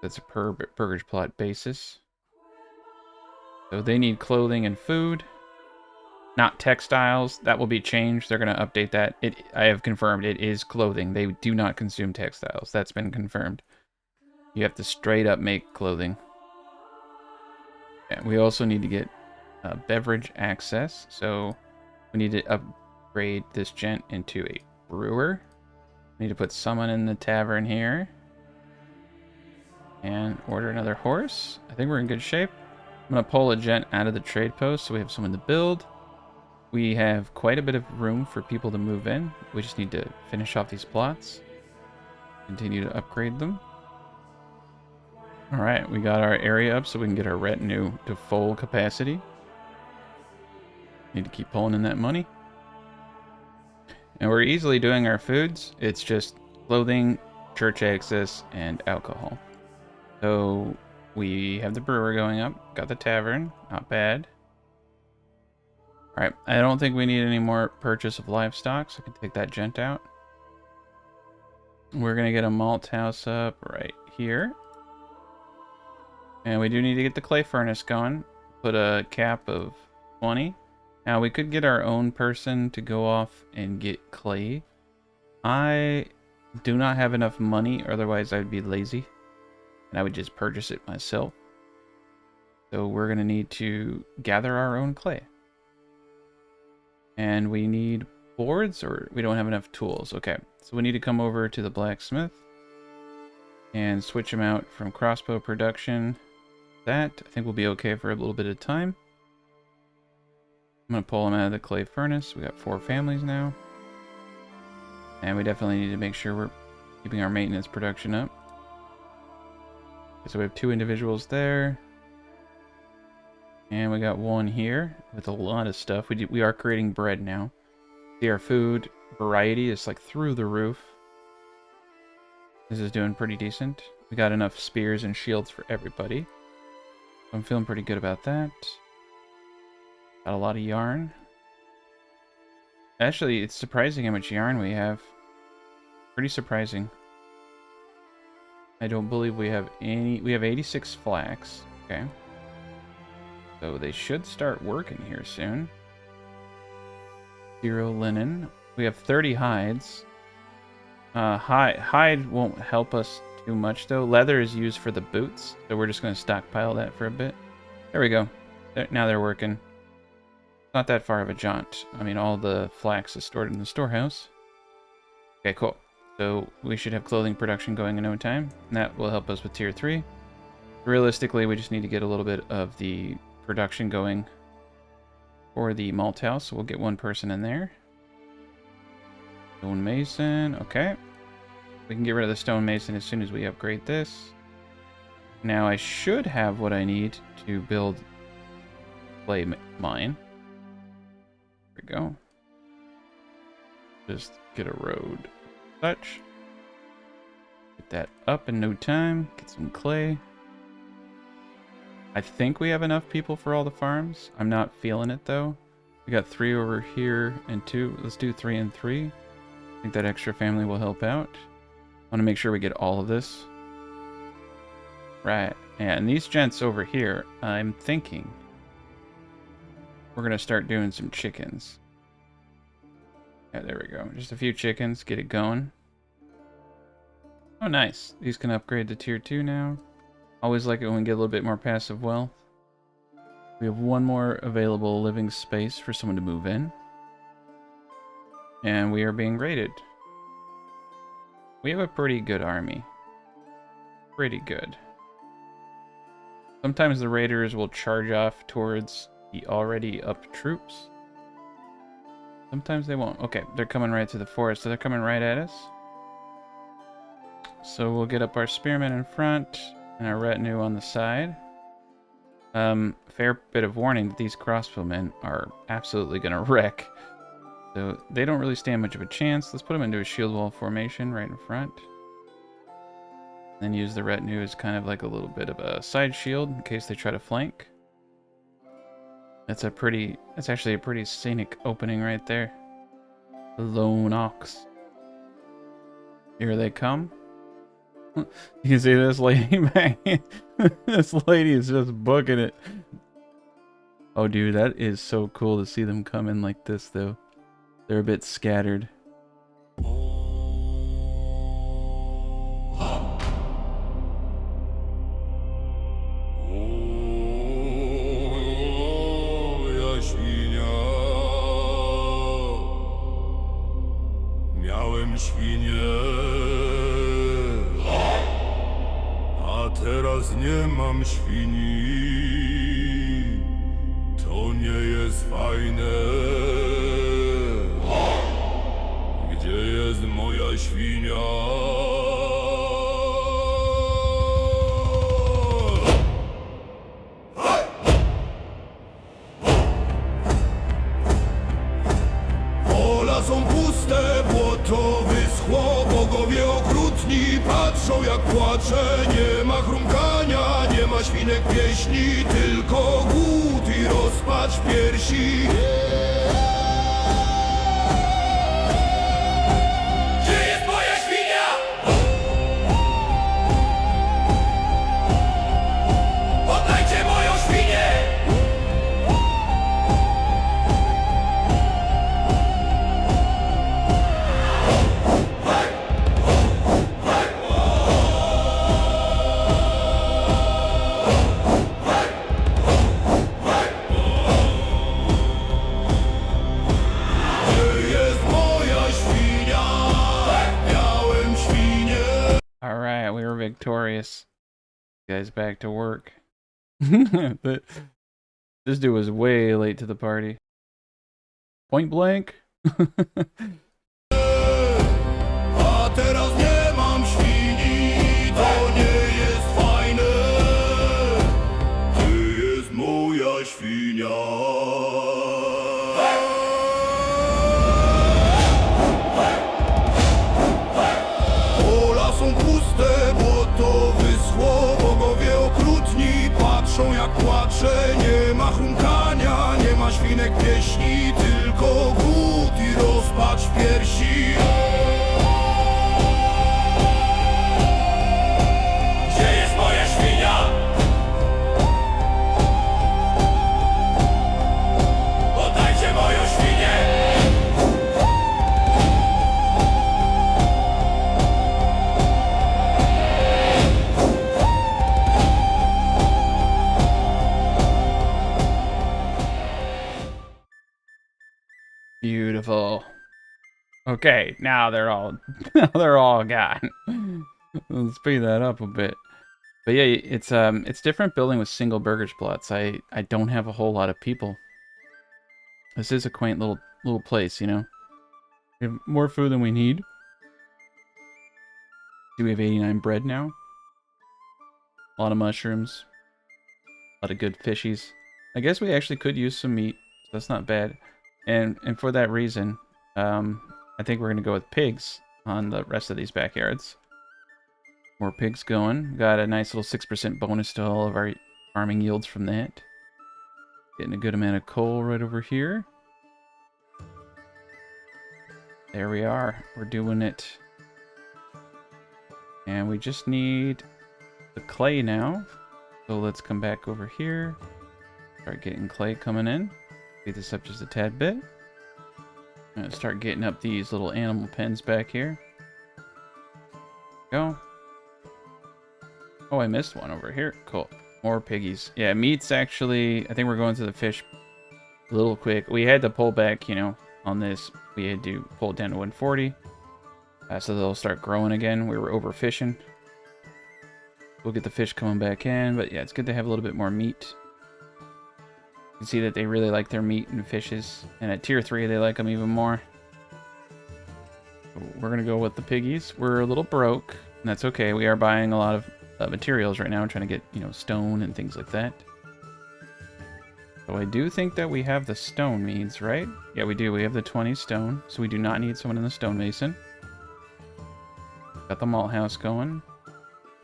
That's a per Burgage plot basis. So they need clothing and food, not textiles. That will be changed. They're going to update that. I have confirmed it is clothing. They do not consume textiles. That's been confirmed. You have to straight up make clothing. Yeah, we also need to get beverage access. So we need to upgrade this gent into a brewer. We need to put someone in the tavern here. And order another horse. I think we're in good shape. I'm going to pull a gent out of the trade post so we have someone to build. We have quite a bit of room for people to move in. We just need to finish off these plots. Continue to upgrade them. Alright, we got our area up so we can get our retinue to full capacity. Need to keep pulling in that money. And we're easily doing our foods. It's just clothing, church access, and alcohol. So we have the brewer going up. Got the tavern. Not bad. Alright, I don't think we need any more purchase of livestock, so I can take that gent out. We're going to get a malt house up right here. And we do need to get the clay furnace going. Put a cap of 20. Now, we could get our own person to go off and get clay. I do not have enough money, otherwise I'd be lazy. And I would just purchase it myself. So we're going to need to gather our own clay. And we need boards, or we don't have enough tools. Okay, so we need to come over to the blacksmith and switch them out from crossbow production. That, I think, will be okay for a little bit of time. I'm going to pull them out of the clay furnace. We got 4 families now. And we definitely need to make sure we're keeping our maintenance production up. Okay, so we have 2 individuals there. And we got 1 here with a lot of stuff. We are creating bread now. See, our food variety is like through the roof. This is doing pretty decent. We got enough spears and shields for everybody. I'm feeling pretty good about that. Got a lot of yarn. Actually, it's surprising how much yarn we have. Pretty surprising. I don't believe we have any... We have 86 flax. Okay. So they should start working here soon. 0 linen. We have 30 hides. Hide won't help us too much, though. Leather is used for the boots, so we're just going to stockpile that for a bit. There we go. Now they're working. Not that far of a jaunt. I mean, all the flax is stored in the storehouse. Okay, cool. So we should have clothing production going in no time, and that will help us with tier 3. Realistically, we just need to get a little bit of the production going for the malt house, so we'll get 1 person in there. Stone mason, okay. We can get rid of the stone mason as soon as we upgrade this. Now I should have what I need to build clay mine. There we go. Just get a road. Such. Get that up in no time. Get some clay. I think we have enough people for all the farms. I'm not feeling it though. We got 3 over here and 2. Let's do 3 and 3. I think that extra family will help out. I want to make sure we get all of this. Right. Yeah, and these gents over here, I'm thinking we're going to start doing some chickens. Yeah, there we go. Just a few chickens. Get it going. Oh, nice. These can upgrade to tier 2 now. Always like it when we get a little bit more passive wealth. We have one more available living space for someone to move in. And we are being raided. We have a pretty good army. Pretty good. Sometimes the raiders will charge off towards the already up troops. Sometimes they won't. Okay, they're coming right to the forest, so they're coming right at us. So we'll get up our spearmen in front and our retinue on the side. Fair bit of warning that these crossbowmen are absolutely going to wreck. So they don't really stand much of a chance. Let's put them into a shield wall formation right in front. Then use the retinue as kind of like a little bit of a side shield in case they try to flank. That's actually a pretty scenic opening right there. The lone ox. Here they come. You can see this lady back. This lady is just booking it. Oh, dude, that is so cool to see them come in like this, though. They're a bit scattered. Miałem świnię, a teraz nie mam świni. To nie jest fajne. Gdzie jest moja świnia? Pola są puste, błoto wyschło. Bogowie okrutni patrzą jak płacze. Nie ma chrumkania, nie ma świnek pieśni, tylko głód i rozpacz w piersi. Gdzie jest moja świnia? Oddajcie moją świnię! Alright, we were victorious. Guys back to work. This dude was way late to the party. Point blank. A teraz nie mam świni, to nie jest fajne. Gdzie jest moja świnia? Pola są puste, błoto wyschło. Bogowie okrutni patrzą jak płacze. Nie ma chrumkania, nie ma świnek pieśni, tylko głód i rozpacz w piersi. Gdzie jest moja świnia? Oddajcie moją świnię! Beautiful. Okay, now they're all gone. Let's speed that up a bit. But yeah, it's different building with single burgage plots. I don't have a whole lot of people. This is a quaint little place, you know. We have more food than we need. Do we have 89 bread now? A lot of mushrooms. A lot of good fishies. I guess we actually could use some meat, so that's not bad. And for that reason, I think we're going to go with pigs on the rest of these backyards. More pigs going. Got a nice little 6% bonus to all of our farming yields from that. Getting a good amount of coal right over here. There we are. We're doing it. And we just need the clay now. So let's come back over here. Start getting clay coming in. Speed this up just a tad bit. I'm gonna start getting up these little animal pens back here. Go. Oh, I missed one over here. Cool. More piggies. Yeah, meat's actually... I think we're going to the fish a little quick. We had to pull back, you know, on this. We had to pull it down to 140. So they'll start growing again. We were overfishing. We'll get the fish coming back in. But yeah, it's good to have a little bit more meat. You can see that they really like their meat and fishes. And at tier 3, they like them even more. So we're going to go with the piggies. We're a little broke. And that's okay. We are buying a lot of materials right now. Trying to get, you know, stone and things like that. So I do think that we have the stone means, right? Yeah, we do. We have the 20 stone. So we do not need someone in the stonemason. Got the malt house going.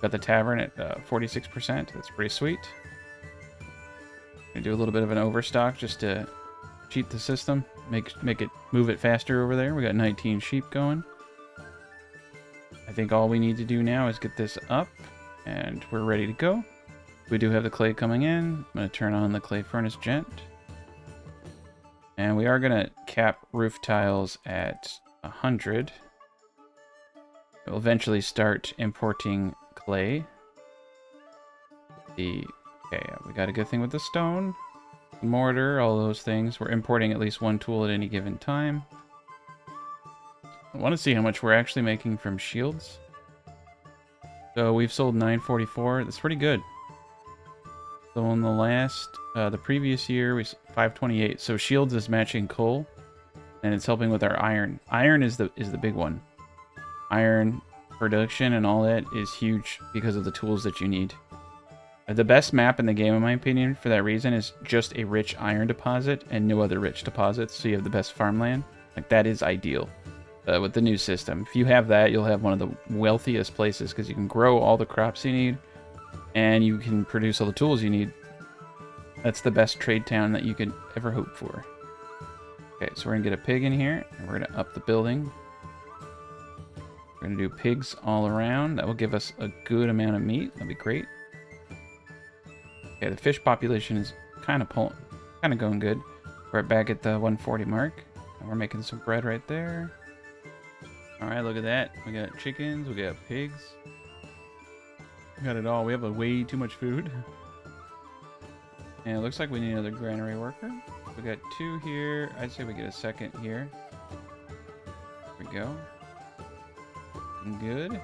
Got the tavern at 46%. That's pretty sweet. Gonna do a little bit of an overstock just to cheat the system. Make it move it faster over there. We got 19 sheep going. I think all we need to do now is get this up. And we're ready to go. We do have the clay coming in. I'm going to turn on the clay furnace gent. And we are going to cap roof tiles at 100. We'll eventually start importing clay. Okay, we got a good thing with the stone, mortar, all those things. We're importing at least one tool at any given time. I want to see how much we're actually making from shields. So we've sold 944. That's pretty good. So in the previous year, 528. So shields is matching coal, and it's helping with our iron. Iron is the big one. Iron production and all that is huge because of the tools that you need. The best map in the game, in my opinion, for that reason, is just a rich iron deposit and no other rich deposits. So you have the best farmland. Like, that is ideal with the new system. If you have that, you'll have one of the wealthiest places because you can grow all the crops you need and you can produce all the tools you need. That's the best trade town that you could ever hope for. Okay, so we're going to get a pig in here and we're going to up the building. We're going to do pigs all around. That will give us a good amount of meat. That'll be great. Okay, the fish population is kind of going good. We're back at the 140 mark. And we're making some bread right there. Alright, look at that. We got chickens, we got pigs. We got it all. We have way too much food. And it looks like we need another granary worker. We got 2 here. I'd say we get a second here. There we go. Looking good.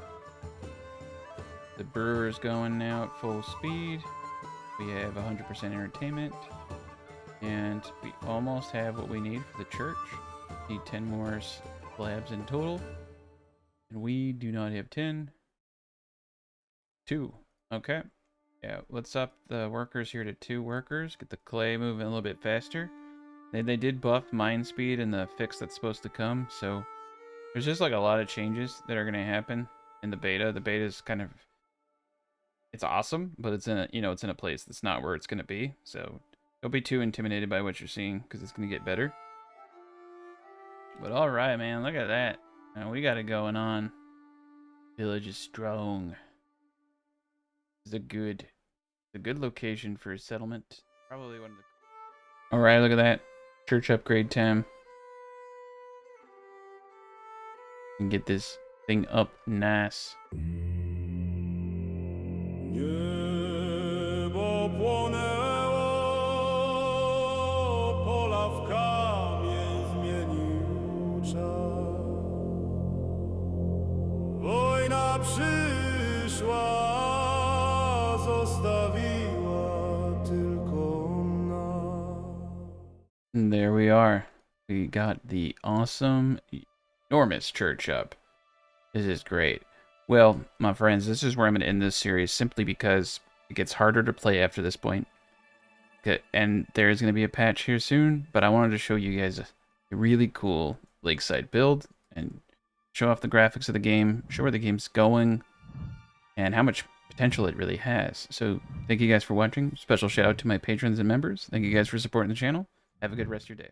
The brewer's going now at full speed. We have 100% entertainment. And we almost have what we need for the church. Need 10 more slabs in total. And we do not have 10. 2. Okay. Yeah, let's up the workers here to 2 workers. Get the clay moving a little bit faster. They did buff mine speed in the fix that's supposed to come. So there's just like a lot of changes that are going to happen in the beta. The beta is kind of... It's awesome, but it's in a, it's in a place that's not where it's going to be. So don't be too intimidated by what you're seeing because it's going to get better. But all right, man, look at that. We got it going on. Village is strong. It's a good location for a settlement. Probably one of the... All right, look at that. Church upgrade time. And get this thing up nice. Niebo płonęło, pola w kamień zmienił czas. Wojna przyszła, zostawiła tylko nas. And there we are. We got the awesome, enormous church up. This is great. Well, my friends, this is where I'm going to end this series simply because it gets harder to play after this point. And there's going to be a patch here soon, but I wanted to show you guys a really cool Lakeside build and show off the graphics of the game, show where the game's going, and how much potential it really has. So thank you guys for watching. Special shout out to my patrons and members. Thank you guys for supporting the channel. Have a good rest of your day.